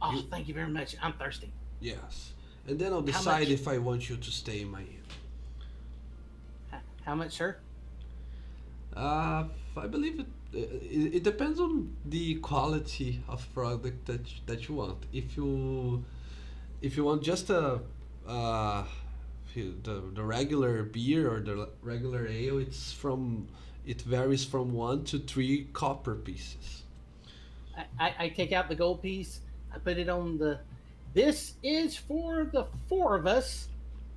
S4: Oh, thank you very much. I'm thirsty.
S1: Yes. and then I'll
S4: How
S1: decide
S4: much?
S1: if I want you to stay in my inn.
S4: How much, sir?
S1: Uh, I believe it depends on the quality of product that you want. If you want just uh, the regular beer or the regular ale, it varies from 1 to 3 copper pieces.
S4: I take out the gold piece. I put it on the. This is for the four of us.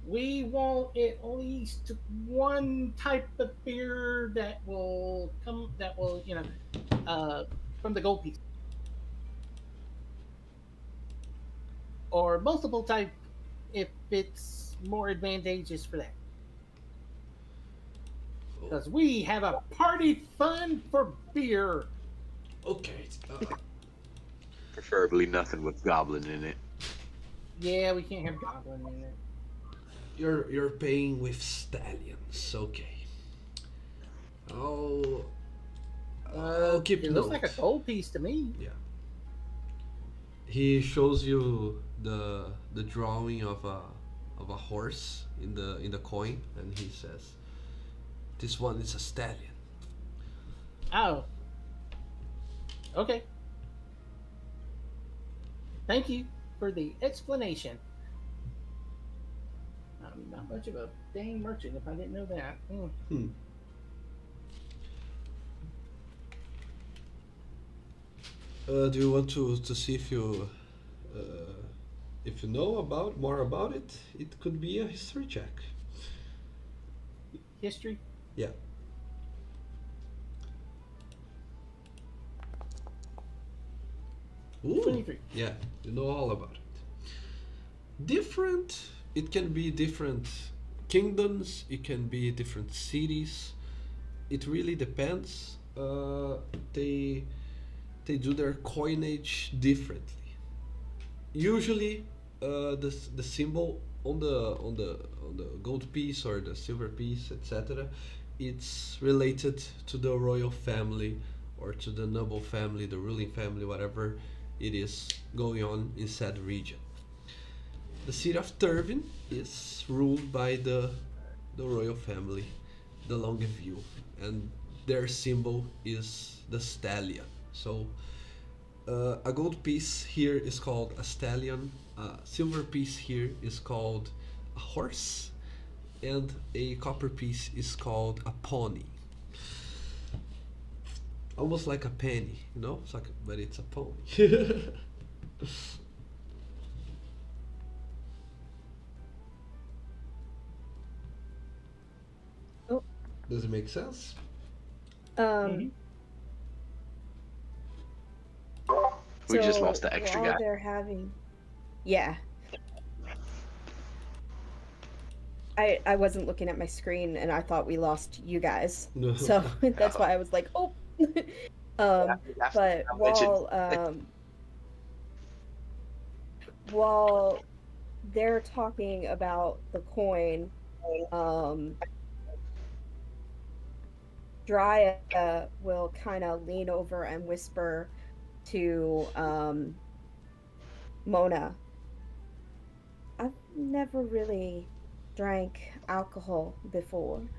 S4: We want at least one type of beer that will come. That will, from the gold piece, or multiple type if it's more advantageous for that. Because we have a party fund for beer.
S1: Okay.
S2: Preferably nothing with goblin in it.
S4: Yeah, we can't have goblin in it.
S1: You're paying with stallions. Okay. I'll I'll keep
S4: It looks
S1: note.
S4: like a gold piece to me.
S1: Yeah. He shows you the drawing of a horse in the coin, and he says, "This one is a stallion."
S4: Oh, okay. Thank you for the explanation. I'm not much of a dang merchant if I didn't know that.
S1: Hmm. Do you want to see if you know about more about it? It could be a history check.
S4: History?
S1: Yeah. Ooh.
S4: 23.
S1: Yeah, you know all about it. Different. It can be different kingdoms. It can be different cities. It really depends. They they do their coinage differently. Usually, the symbol on the gold piece or the silver piece, etc., it's related to the royal family or to the noble family, the ruling family, whatever it is going on in said region. The city of Turvin is ruled by the royal family, the Longeview, and their symbol is the stallion. So a gold piece here is called a stallion. A silver piece here is called a horse, and a copper piece is called a pony. Almost like a penny, you know? It's like, but it's a pony.
S5: Oh,
S1: Does it make sense?
S5: um,
S2: We just
S5: so
S2: lost the extra
S5: while
S2: guy.
S5: they're having, yeah, I wasn't looking at my screen and I thought we lost you guys,
S1: No.
S5: so that's why I was like, oh. But while they're talking about the coin, um, Dry will kind of lean over and whisper to Mona. I've never really drank alcohol before.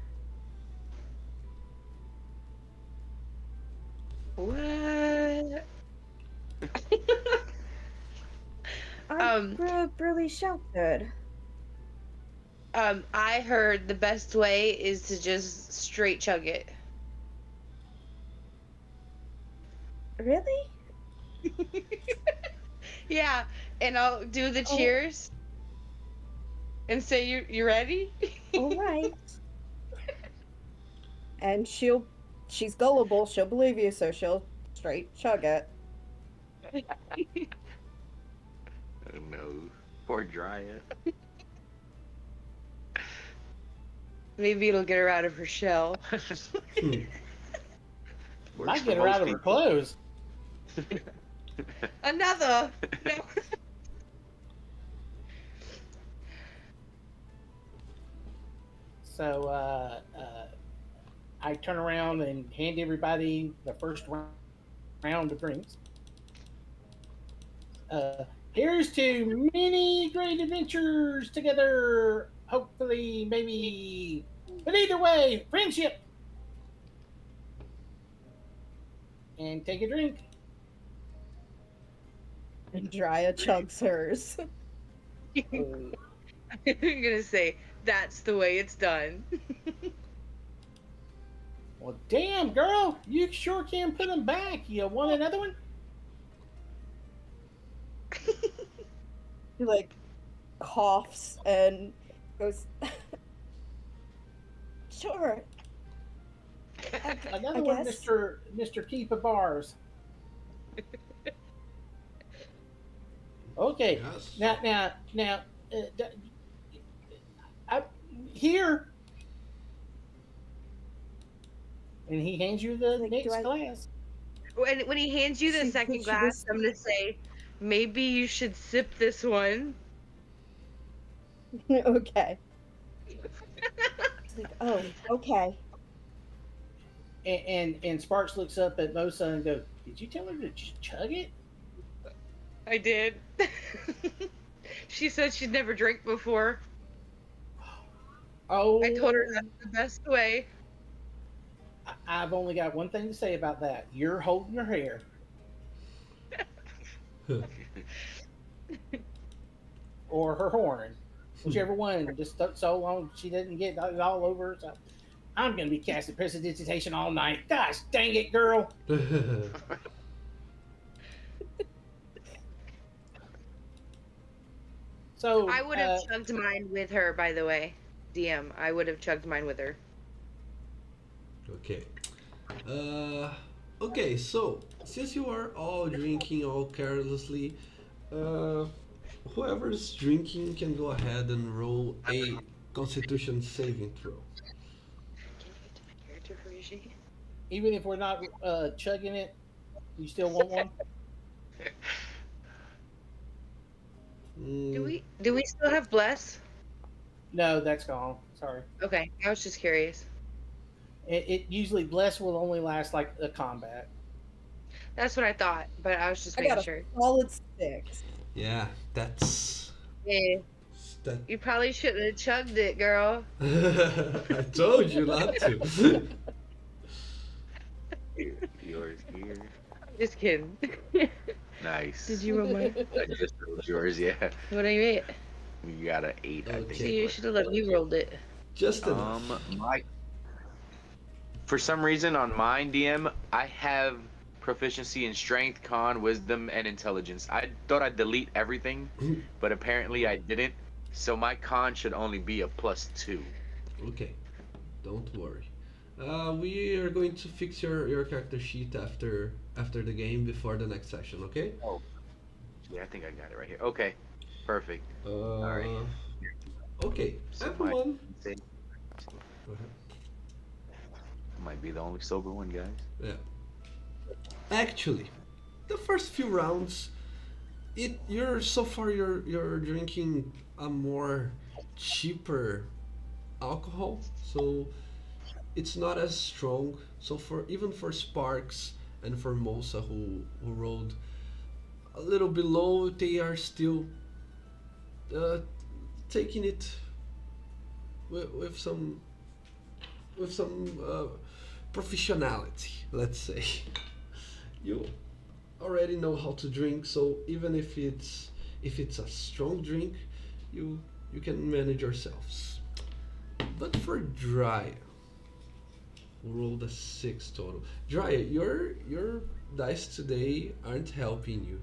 S3: What?
S5: I
S3: Um,
S5: grew up really sheltered.
S3: I heard the best way is to just straight chug it.
S5: Really?
S3: Yeah, and I'll do the
S5: Oh,
S3: cheers and say you ready?
S5: all right. And she's gullible, she'll believe you, so she'll straight chug it.
S2: Oh no. Poor Dryad.
S3: Maybe it'll get her out of her shell.
S1: Hmm.
S2: Works
S4: Might
S2: for
S4: get her
S2: most
S4: out of her
S2: people.
S4: clothes.
S3: Another. No.
S4: So I turn around and hand everybody the first round of drinks. Here's to many great adventures together. Hopefully, maybe. But either way, friendship. And take a drink.
S5: And Drea chugs hers.
S3: I'm gonna say that's the way it's done.
S4: Well, damn, girl, you sure can put them back. You want another one?
S5: He like coughs and goes, "Sure,
S4: Another
S5: I
S4: one,
S5: guess."
S4: Mr. Keepa Bars. Okay.
S1: Yes.
S4: Now, I, here. And he hands you the
S5: Like,
S4: next
S5: do I-
S4: glass.
S3: When he hands you the
S5: See,
S3: second
S5: what you
S3: glass,
S5: just-
S3: I'm gonna say, maybe you should sip this one.
S5: Okay. He's like, "Oh, okay."
S4: And Sparks looks up at Mosa and goes, "Did you tell her to chug it?"
S3: I did. She said she'd never drank before.
S4: Oh,
S3: I told her that's the best way.
S4: I've only got one thing to say about that. You're holding her hair. Or her horn. Whichever one. Just so long she didn't get it all over her. So I'm going to be casting prestidigitation all night. Gosh dang it, girl. So
S3: I would have chugged mine with her, by the way. DM, I would have chugged mine with her.
S1: Okay. Okay, so since you are all drinking all carelessly, whoever's drinking can go ahead and roll a Constitution saving throw.
S3: Can you get to my character for Yuji?
S4: even if we're not chugging it, you still want one?
S3: Do we still have bless?
S4: No, that's gone. Sorry.
S3: Okay, I was just curious.
S4: It usually bless will only last like a combat.
S3: That's what I thought, but I was just
S5: I
S3: making
S5: got
S3: sure.
S5: a solid 6.
S1: Yeah, that's
S3: Yeah,
S1: that.
S3: you probably shouldn't have chugged it, girl.
S1: I told you not to.
S2: Yours here.
S3: Just kidding.
S2: Nice.
S3: Did you roll mine?
S2: I just rolled yours, yeah.
S3: What do you mean?
S2: You got an 8, I think.
S1: Okay.
S3: See, you should have let me rolled it.
S1: Just enough.
S2: For some reason on mine, DM, I have proficiency in strength, con, wisdom, and intelligence. I thought I'd delete everything, but apparently I didn't. So my con should only be a +2.
S1: Okay, don't worry. We are going to fix your character sheet after the game before the next session. Okay.
S2: Yeah, I think I got it right here. Okay, perfect.
S1: Alright. Okay,
S2: So
S1: everyone.
S2: Say-
S1: Go ahead.
S2: Might be the only sober one, guys.
S1: Yeah. Actually, the first few rounds, you're drinking a more cheaper alcohol, so it's not as strong. So even for Sparks and for Mosa who rolled a little below, they are still taking it with some professionality, let's say. You already know how to drink, so even if it's a strong drink, you can manage yourselves. But for Drya, who rolled a 6 total, Drya, your dice today aren't helping you.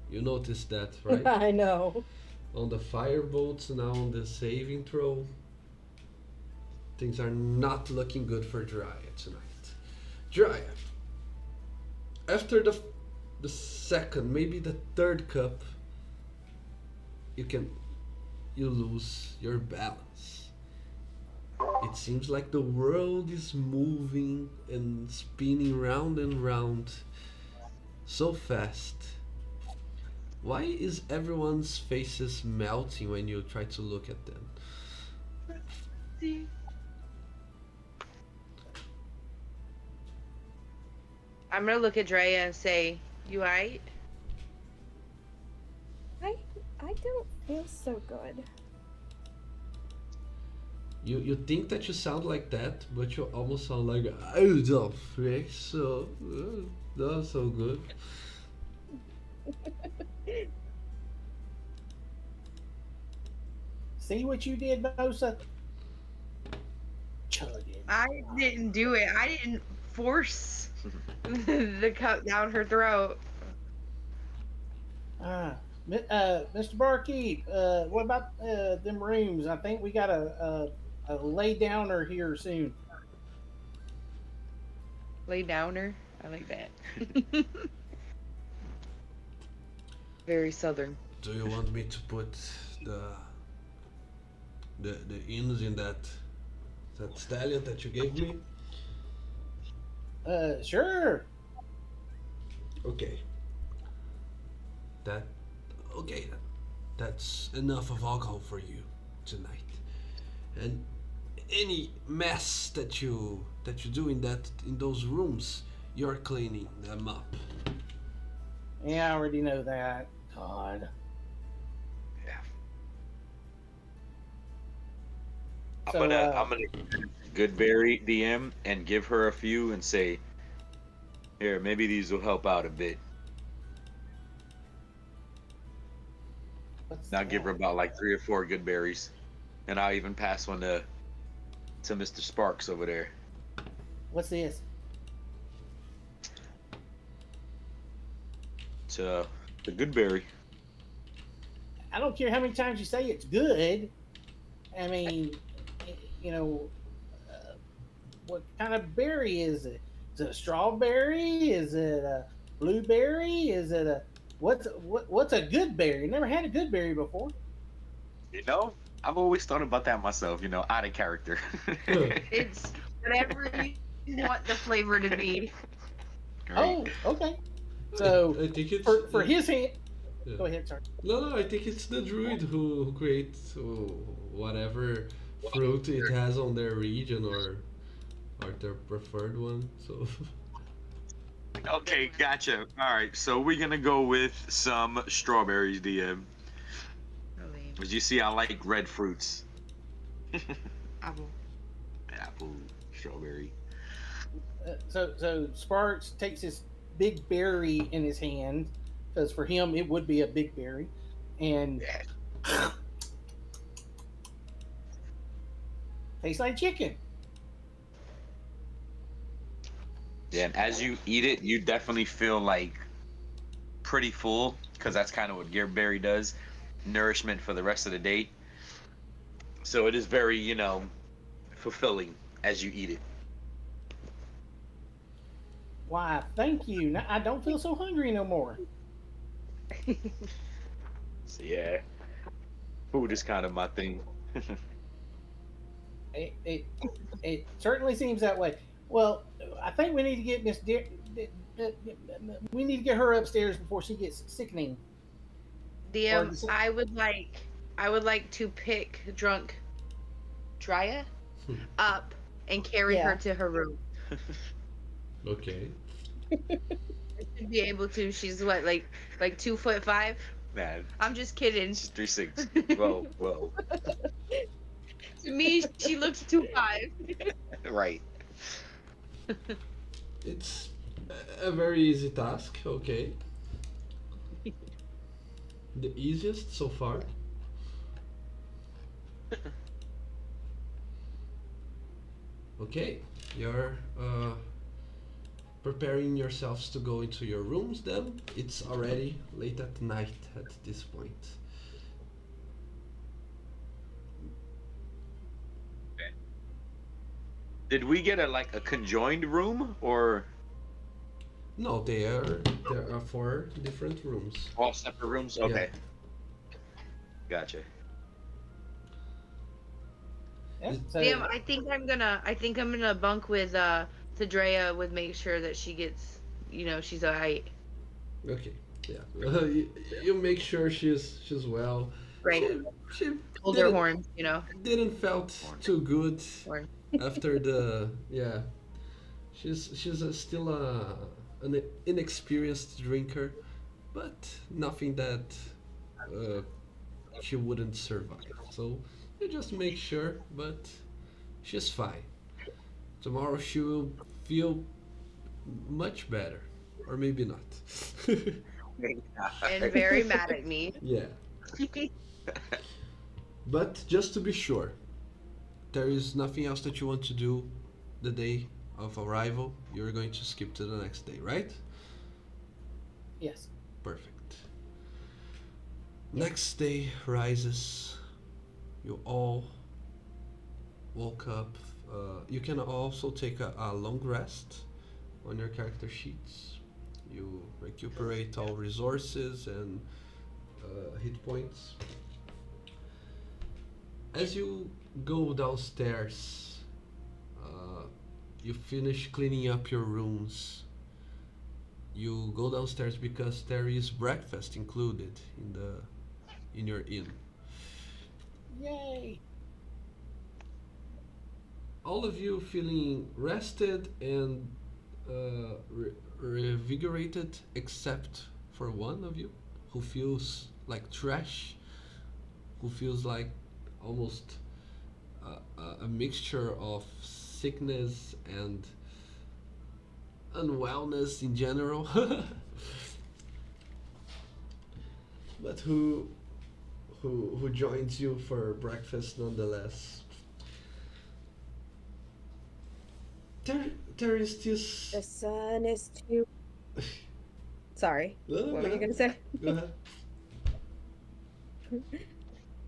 S1: You noticed that, right?
S5: I know.
S1: On the firebolts, now on the saving throw, things are not looking good for Drya tonight. Drya, after the second, maybe the third cup, you lose your balance. It seems like the world is moving and spinning round and round so fast. Why is everyone's faces melting when you try to look at them?
S3: See? I'm gonna look at Drea and say, "You alright?"
S5: don't feel so good.
S1: You think that you sound like that, but you almost sound like I don't feel so not so good.
S4: See what you did, Mosa? Chug it.
S3: I didn't do it. I didn't force the cup down her throat.
S4: Mr. Barkeep, what about them rooms? I think we got a lay downer here soon.
S3: Lay downer. I like that. Very southern.
S1: Do you want me to put the the inns in that stallion that you gave me?
S4: Sure.
S1: Okay. That okay. That's enough of alcohol for you tonight. And any mess that you do in those rooms, you're cleaning them up.
S4: Yeah, I already know that. God. So,
S2: I'm gonna Goodberry DM and give her a few and say, here, maybe these will help out a bit.
S4: what's
S2: Now give her
S4: that?
S2: about like 3 or 4 good berries, and I'll even pass one to Mr. Sparks over there.
S4: What's this?
S2: To the good berry.
S4: I don't care how many times you say it's good. I mean, you know, what kind of berry is it? Is it a strawberry? Is it a blueberry? Is it a what's a good berry? Never had a good berry before.
S2: You know, I've always thought about that myself. You know, out of character.
S3: It's whatever you want the flavor to be.
S4: Oh, okay. So
S1: I think it's
S4: for his hand,
S1: yeah.
S4: go ahead, sorry.
S1: No, I think it's the druid who creates whatever fruit it has on their region or their preferred one. So
S2: Okay, gotcha. All right, so we're gonna go with some strawberries, DM.
S3: Really.
S2: As you see, I like red fruits.
S3: Apple.
S2: Apple, strawberry.
S4: So Sparks takes this big berry in his hand because for him it would be a big berry, and
S2: Yeah.
S4: tastes like chicken.
S2: Yeah, and as you eat it, you definitely feel like pretty full because that's kind of what Gearberry does, nourishment for the rest of the day. So it is very, fulfilling as you eat it.
S4: Why? Thank you. Now, I don't feel so hungry no more.
S2: So yeah, food is kind of my thing.
S4: It certainly seems that way. Well, I think we need to get we need to get her upstairs before she gets sickening. Or
S3: DM, I would like to pick drunk Drea up and carry her
S5: Yeah.
S3: to her room.
S1: okay.
S3: I should be able to. She's what, like 2'5"?
S2: Man,
S3: I'm just kidding.
S2: she's 3'6". Whoa, whoa.
S3: To me, she looks 2'5".
S2: Right.
S1: It's a very easy task, okay. The easiest so far. Okay, you're preparing yourselves to go into your rooms then. It's already late at night at this point.
S2: Did we get a conjoined room or
S1: No, there are 4 different rooms.
S2: all separate rooms?
S1: Yeah.
S2: Okay. Gotcha.
S4: Yeah, so
S3: DM, I think I'm gonna bunk with Drea with make sure that she gets, she's alright.
S1: Okay, yeah. You make sure she's well.
S3: Right.
S1: She
S3: Hold her
S1: didn't,
S3: horns,
S1: didn't felt too good
S3: Horn.
S1: after the yeah. She's still an inexperienced drinker, but nothing that she wouldn't survive. So you just make sure, but she's fine. Tomorrow she will feel much better, or maybe not.
S3: And very mad at me.
S1: Yeah, but just to be sure, there is nothing else that you want to do the day of arrival. You're going to skip to the next day, right?
S4: Yes.
S1: Perfect. Next day rises. You all woke up. You can also take a long rest on your character sheets. You recuperate all resources and hit points. As you go downstairs, you finish cleaning up your rooms. You go downstairs because there is breakfast included in your inn.
S4: Yay.
S1: All of you feeling rested and revigorated, except for one of you who feels like trash, who feels like almost a mixture of sickness and unwellness in general, but who joins you for breakfast nonetheless. There is this.
S5: The sun is too. Sorry.
S1: No,
S5: What
S1: go
S5: were you
S1: ahead.
S5: gonna say?
S1: Go ahead.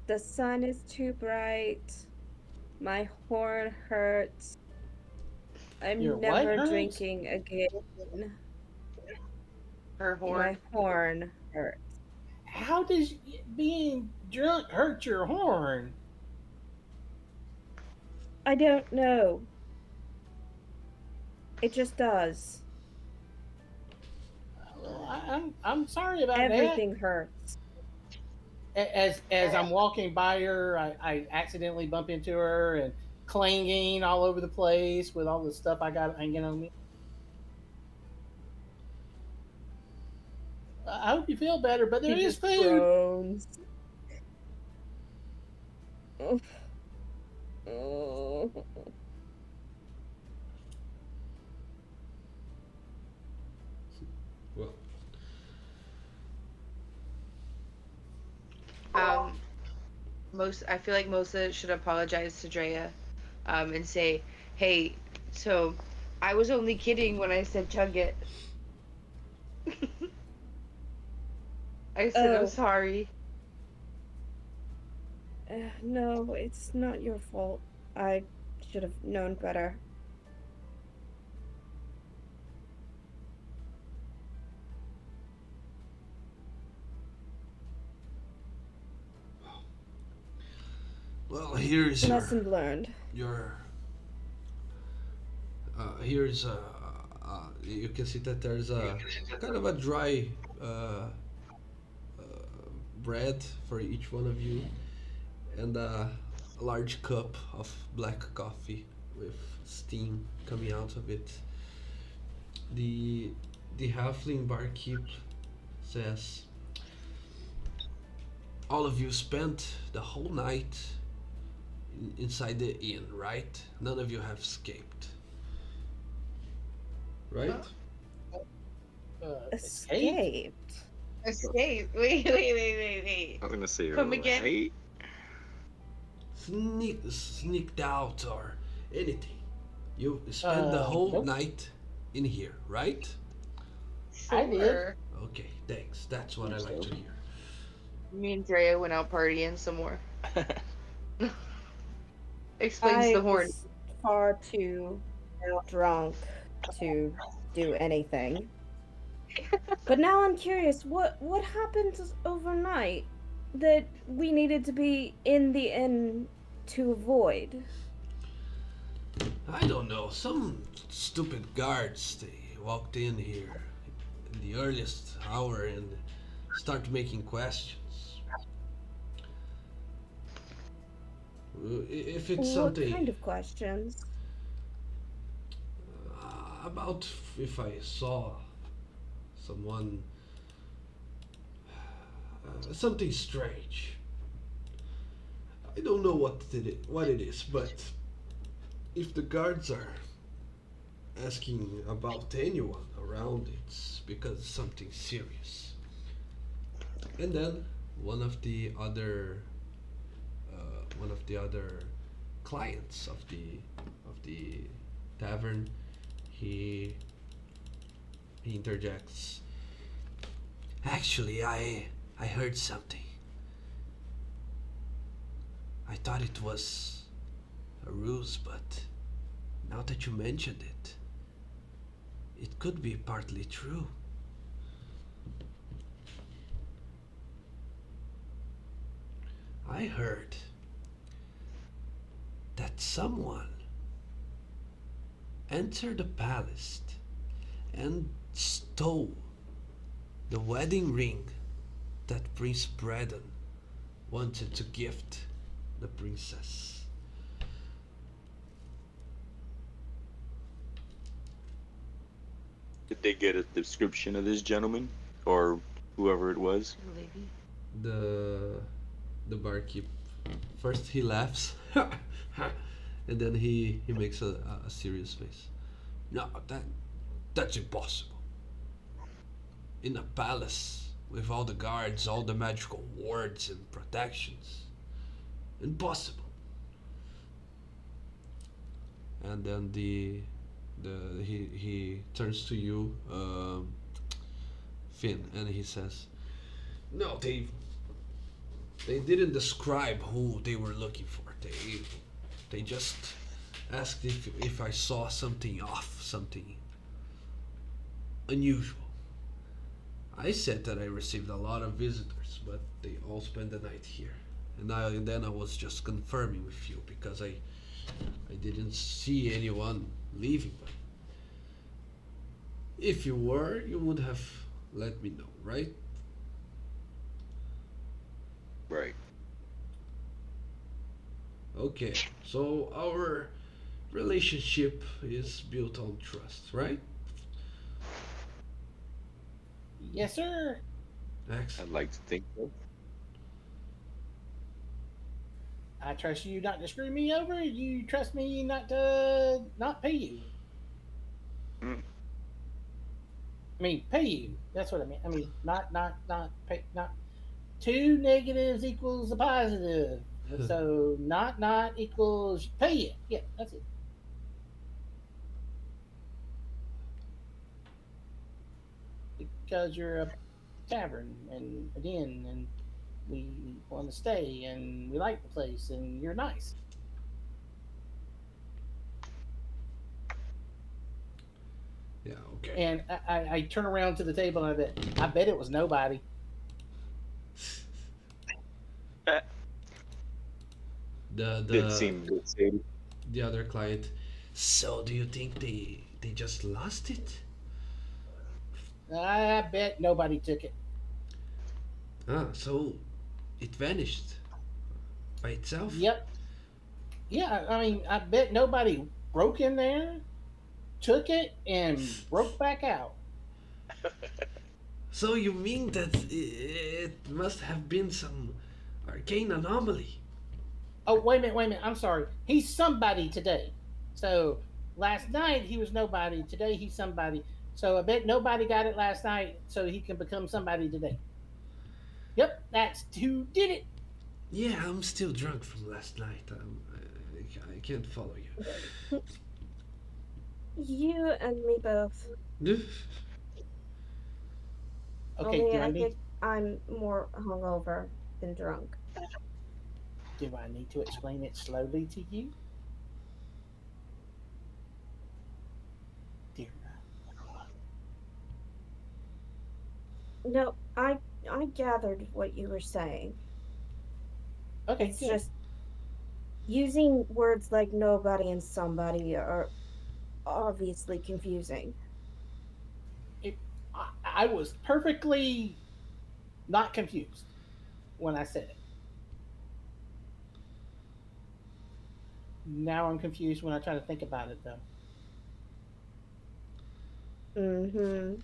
S5: The sun is too bright. My horn hurts. I'm
S4: Your what
S5: never
S4: hurts?
S5: drinking again.
S3: Her horn.
S5: My horn hurts.
S4: How does being drunk hurt your horn?
S5: I don't know. It just does.
S4: Well, I'm sorry about
S5: Everything hurts.
S4: that. As I'm walking by her, I accidentally bump into her and clanging all over the place with all the stuff I got hanging on me. I hope you feel better, but there
S5: He
S4: is
S5: just
S4: food.
S5: groans. Oh. Oh.
S1: Well,
S3: Um, I feel like Mosa should apologize to Drea, and say, "Hey, so I was only kidding when I said chug it. I said I'm
S5: Oh.
S3: sorry."
S5: No, it's not your fault. I should have known better.
S1: well, here's your
S5: Lesson learned.
S1: your. Here's you can see that there's a kind of a dry uh, bread for each one of you, and a large cup of black coffee with steam coming out of it. The the halfling barkeep says, "All of you spent the whole night inside the inn, right? None of you have escaped, right?"
S4: Escape?
S5: Escaped.
S3: Escape. Wait.
S2: I was gonna say,
S3: Come again?
S2: right?
S1: Sneaked out or anything. You spent the whole
S4: nope.
S1: night in here, right?
S4: I did.
S3: Sure.
S1: Okay, thanks. That's what I like to hear.
S3: Me and Drea went out partying some more. Explains
S5: I
S3: the horn.
S5: was far too drunk to do anything. But now I'm curious, what happened overnight that we needed to be in the inn to avoid?
S1: I don't know. Some stupid guards, they walked in here in the earliest hour and start making questions. If it's
S5: What
S1: something
S5: kind of questions?
S1: about if I saw someone, something strange, I don't know what it is, but if the guards are asking about anyone around, it's because something serious. And then one of the other one of the other clients of the tavern, he he interjects. Actually, I heard something. I thought it was a ruse, but now that you mentioned it, it could be partly true. I heard that someone entered the palace and stole the wedding ring that Prince Braden wanted to gift the princess.
S2: Did they get a description of this gentleman or whoever it was?
S3: Lady.
S1: The the barkeep first he laughs and then he makes a serious face. No, that's impossible. In a palace with all the guards, all the magical wards and protections. Impossible. And then he turns to you, Finn, and he says, "No, they didn't describe who they were looking for. They just asked if I saw something off, something unusual. I said that I received a lot of visitors, but they all spend the night here. And then I was just confirming with you because I didn't see anyone leaving. But if you were, you would have let me know, right?"
S2: Right.
S1: Okay, so our relationship is built on trust, right?
S4: Yes, sir.
S2: I'd
S1: Excellent.
S2: like to think so.
S4: I trust you not to screw me over. You trust me not to not pay you.
S2: Mm.
S4: I mean, pay you. That's what I mean. I mean, not pay. Not two negatives equals a positive. So not equals pay you. Yeah, that's it. Because you're a tavern and an inn, and we want to stay, and we like the place, and you're nice.
S1: Yeah, okay.
S4: And I turn around to the table and I bet it was nobody.
S1: The
S2: Did
S1: the
S2: seem a bit shady.
S1: the other client. So do you think they just lost it?
S4: I bet nobody took it.
S1: Ah, so it vanished by itself?
S4: Yep. Yeah, I mean, I bet nobody broke in there, took it, and broke back out.
S1: So you mean that it must have been some arcane anomaly?
S4: Oh, wait a minute. I'm sorry. He's somebody today. So last night he was nobody. Today he's somebody. So I bet nobody got it last night, so he can become somebody today. Yep, that's who did it.
S1: Yeah, I'm still drunk from last night. I can't follow
S5: You and me both.
S1: you.
S4: Okay,
S5: Only I think I'm more hungover than drunk.
S4: do I need to explain it slowly to you? Dear.
S5: No, I gathered what you were saying.
S4: Okay,
S5: It's
S4: good.
S5: just using words like nobody and somebody are obviously confusing.
S4: It, I was perfectly not confused when I said it. Now I'm confused when I try to think about it, though.
S5: Mm-hmm.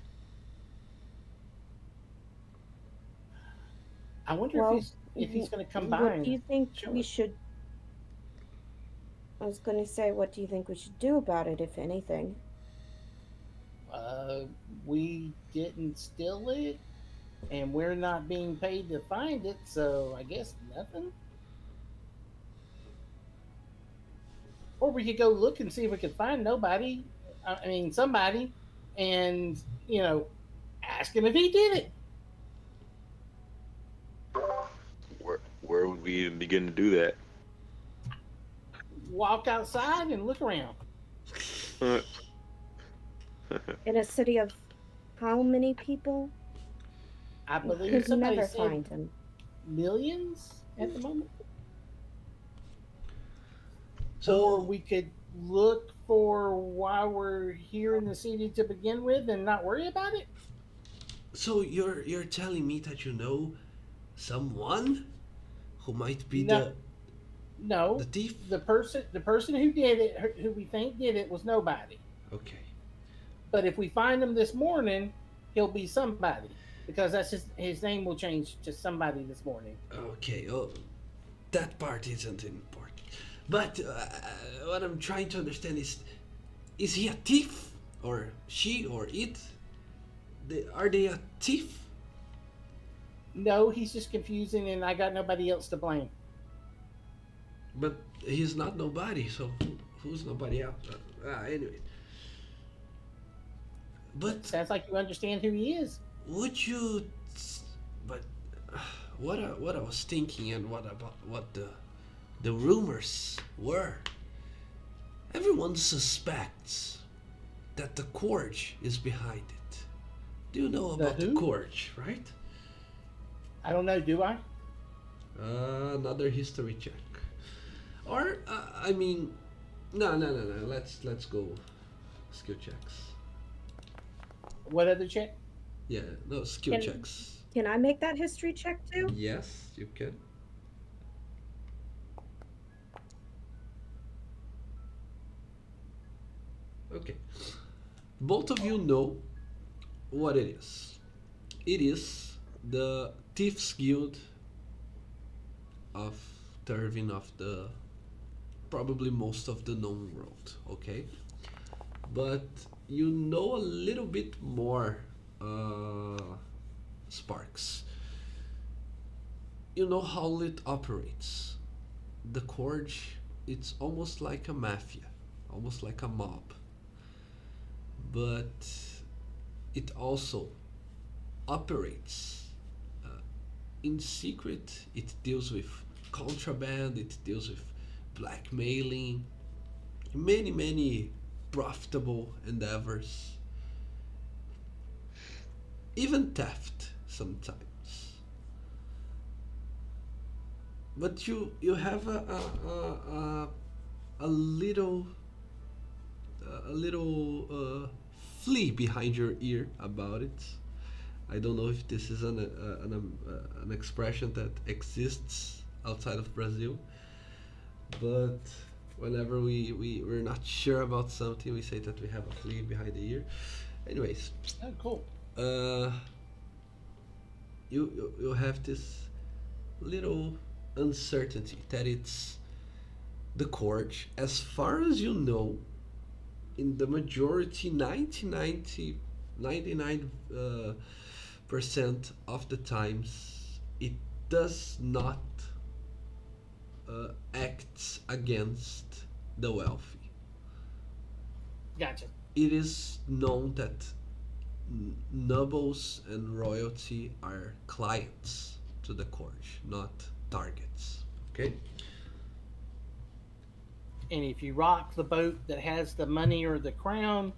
S4: I wonder
S5: Well,
S4: if he's going to come by
S5: what do
S4: and
S5: you think
S4: show
S5: we
S4: us.
S5: should I was gonna say, what do you think we should do about it, if anything?
S4: Uh, we didn't steal it, and we're not being paid to find it, so I guess nothing. Or we could go look and see if we could find nobody. I mean, somebody, and you know, ask him if he did it.
S2: Where would we even begin to do that?
S4: Walk outside and look around.
S5: In a city of how many people?
S4: I
S5: We
S4: believe
S5: could
S4: somebody
S5: never
S4: said
S5: find him.
S4: millions at the moment.
S1: So
S4: Or we could look for why we're here in the city to begin with and not worry about it.
S1: so you're telling me that you know someone who might be
S4: No,
S1: the
S4: no.
S1: thief?
S4: The person who did it, who we think did it, was nobody.
S1: Okay.
S4: But if we find him this morning, he'll be somebody because that's his name will change to somebody this morning.
S1: Okay. Oh, that part isn't important. But what I'm trying to understand is he a thief? Or she or it? Are they a thief?
S4: No, he's just confusing, and I got nobody else to blame.
S1: But he's not nobody, so who's nobody else? Anyway. But
S4: Sounds like you understand who he is.
S1: would you? But what I was thinking and what the rumors were. Everyone suspects that the Courge is behind it. Do you know
S4: The
S1: about the
S4: who?
S1: Courge, right?
S4: I don't know. Do I?
S1: Another history check. Or I mean, no. Let's go skill checks.
S4: What other check?
S1: Yeah, no skill
S5: Can-
S1: checks.
S5: Can I make that history check too?
S1: Yes, you can. Okay. Both of you know what it is. It is the Thieves Guild of Tervin, of the probably most of the known world, okay? But you know a little bit more, Sparks. You know how it operates. The Courge, it's almost like a mafia, almost like a mob. But it also operates in secret. It deals with contraband, it deals with blackmailing, many profitable endeavors, even theft sometimes. But you have a little flea behind your ear about it. I don't know if this is an expression that exists outside of Brazil, but whenever we're not sure about something, we say that we have a flea behind the ear. Anyways,
S4: Oh, cool.
S1: uh, you have this little uncertainty that it's the Courge. As far as you know, in the majority, 99 percent of the times, it does not act against the wealthy.
S4: Gotcha.
S1: It is known that nobles and royalty are clients to the Courge, not targets. Okay?
S4: And if you rock the boat that has the money or the crown,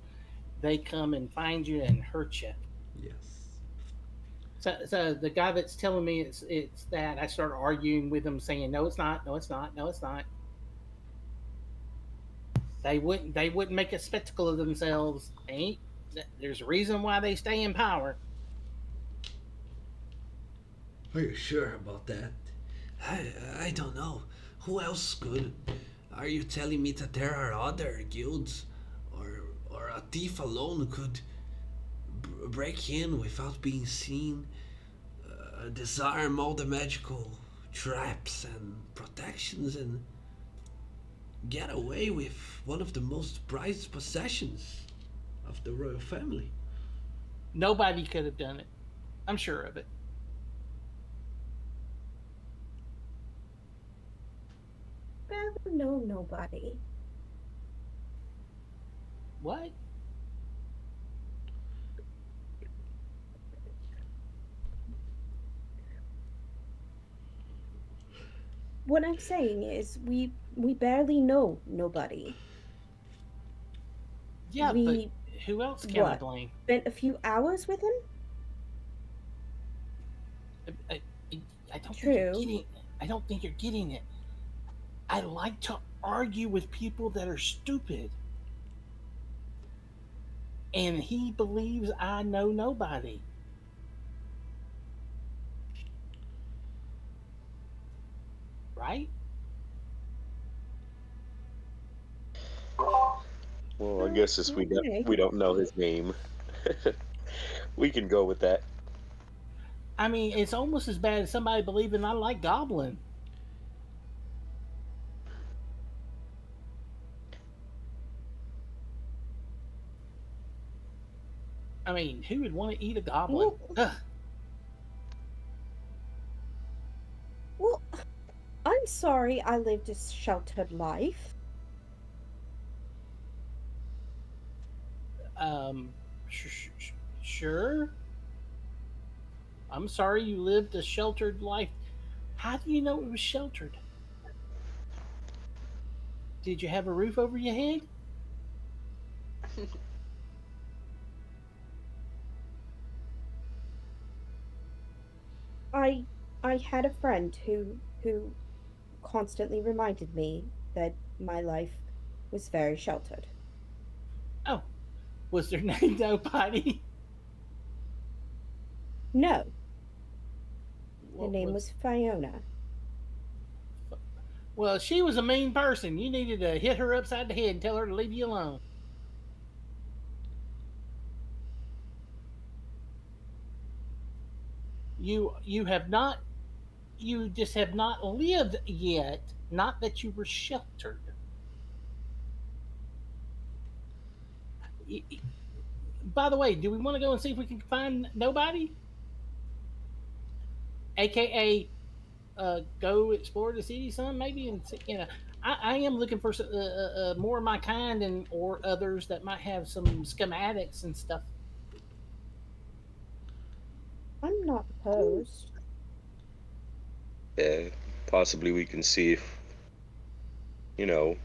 S4: they come and find you and hurt you.
S1: Yes.
S4: So the guy that's telling me it's that, I start arguing with him, saying, "No, it's not. No, it's not. No, it's not." They wouldn't make a spectacle of themselves. Ain't there's a reason why they stay in power.
S1: Are you sure about that? I don't know. Who else could? Are you telling me that there are other guilds, or a thief alone could break in without being seen, disarm all the magical traps and protections, and get away with one of the most prized possessions of the royal family.
S4: Nobody could have done it. I'm sure of it.
S5: No, nobody.
S4: What?
S5: What I'm saying is we barely know nobody.
S4: Yeah, but
S5: We
S4: who else can I
S5: what?
S4: blame?
S5: Spent a few hours with him?
S4: I, I, I don't think you're
S5: True.
S4: getting. I don't think you're getting it. I like to argue with people that are stupid, and he believes I know nobody. Right?
S2: Well, I guess since
S5: Okay.
S2: we don't know his name, we can go with that.
S4: I mean, it's almost as bad as somebody believing I like Goblin. I mean, who would want to eat a goblin?
S5: Well,
S4: Ugh.
S5: well, I'm sorry I lived a sheltered life.
S4: Um, sure. I'm sorry you lived a sheltered life. How do you know it was sheltered? Did you have a roof over your head?
S5: I I had a friend who constantly reminded me that my life was very sheltered.
S4: Oh, was their name nobody?
S5: No, her
S4: What
S5: name
S4: was?
S5: was Fiona.
S4: Well, she was a mean person. You needed to hit her upside the head and tell her to leave you alone. You have not. You just have not lived yet. Not that you were sheltered. By the way, do we want to go and see if we can find nobody? AKA, go explore the city some maybe and see, I am looking for more of my kind and or others that might have some schematics and stuff.
S5: I'm not opposed.
S2: Yeah, possibly we can see if, you know,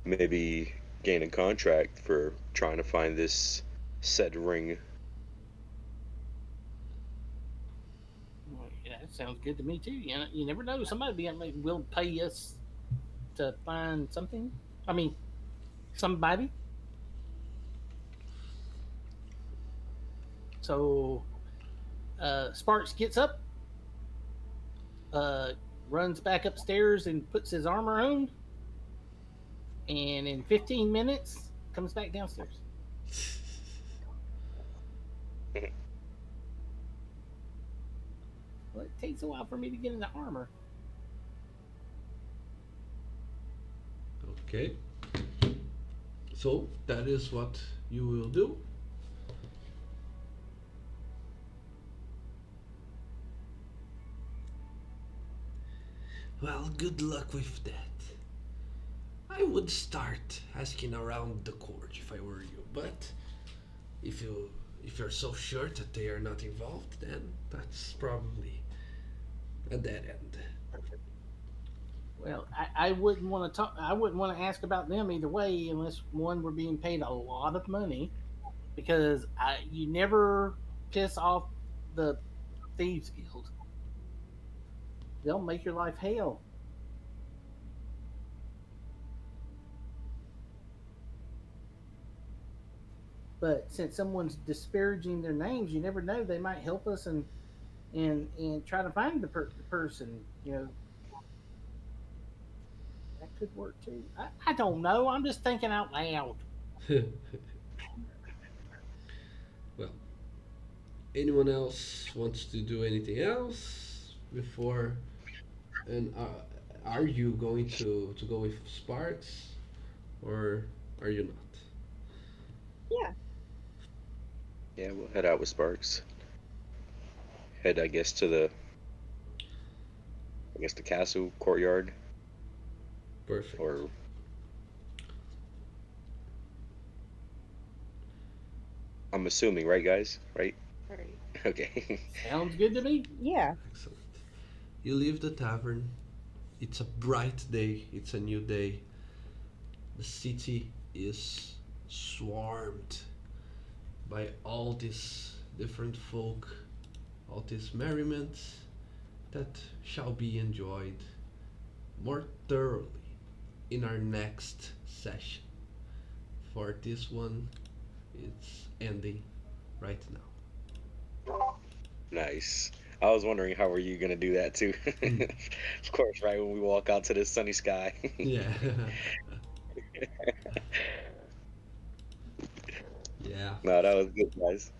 S2: maybe gain a contract for trying to find this said ring.
S4: Well, yeah, that sounds good to me too. You never know, somebody will pay us to find something. I mean, somebody. So Sparks gets up, uh, runs back upstairs and puts his armor on, and in 15 minutes comes back downstairs. Well, it takes a while for me to get into armor.
S1: Okay. So that is what you will do. Well, good luck with that. I would start asking around the court if I were you, but if you if you're so sure that they are not involved, then that's probably a dead end.
S4: Well, I wouldn't want to talk. I wouldn't want to ask about them either way, unless one were being paid a lot of money. Because you never piss off the thieves guild; they'll make your life hell. But since someone's disparaging their names, you never know. They might help us and try to find the person. That could work too. I don't know. I'm just thinking out loud.
S1: Well, anyone else wants to do anything else before? And are you going to go with Sparks, or are you not?
S5: Yeah.
S2: Yeah, we'll head out with Sparks. Head, I guess, to the the castle courtyard,
S1: Perfect.
S2: or I'm assuming, right, guys? Right?
S3: Right.
S2: Okay.
S4: Sounds good to me.
S5: Yeah.
S1: Excellent. You leave the tavern. It's a bright day. It's a new day. The city is swarmed by all these different folk, all this merriment that shall be enjoyed more thoroughly in our next session. For this one, it's ending right now.
S2: Nice. I was wondering how were you gonna do that too.
S1: Mm.
S2: Of course, right when we walk out to the sunny sky.
S1: Yeah. Yeah.
S2: No, that was good, guys.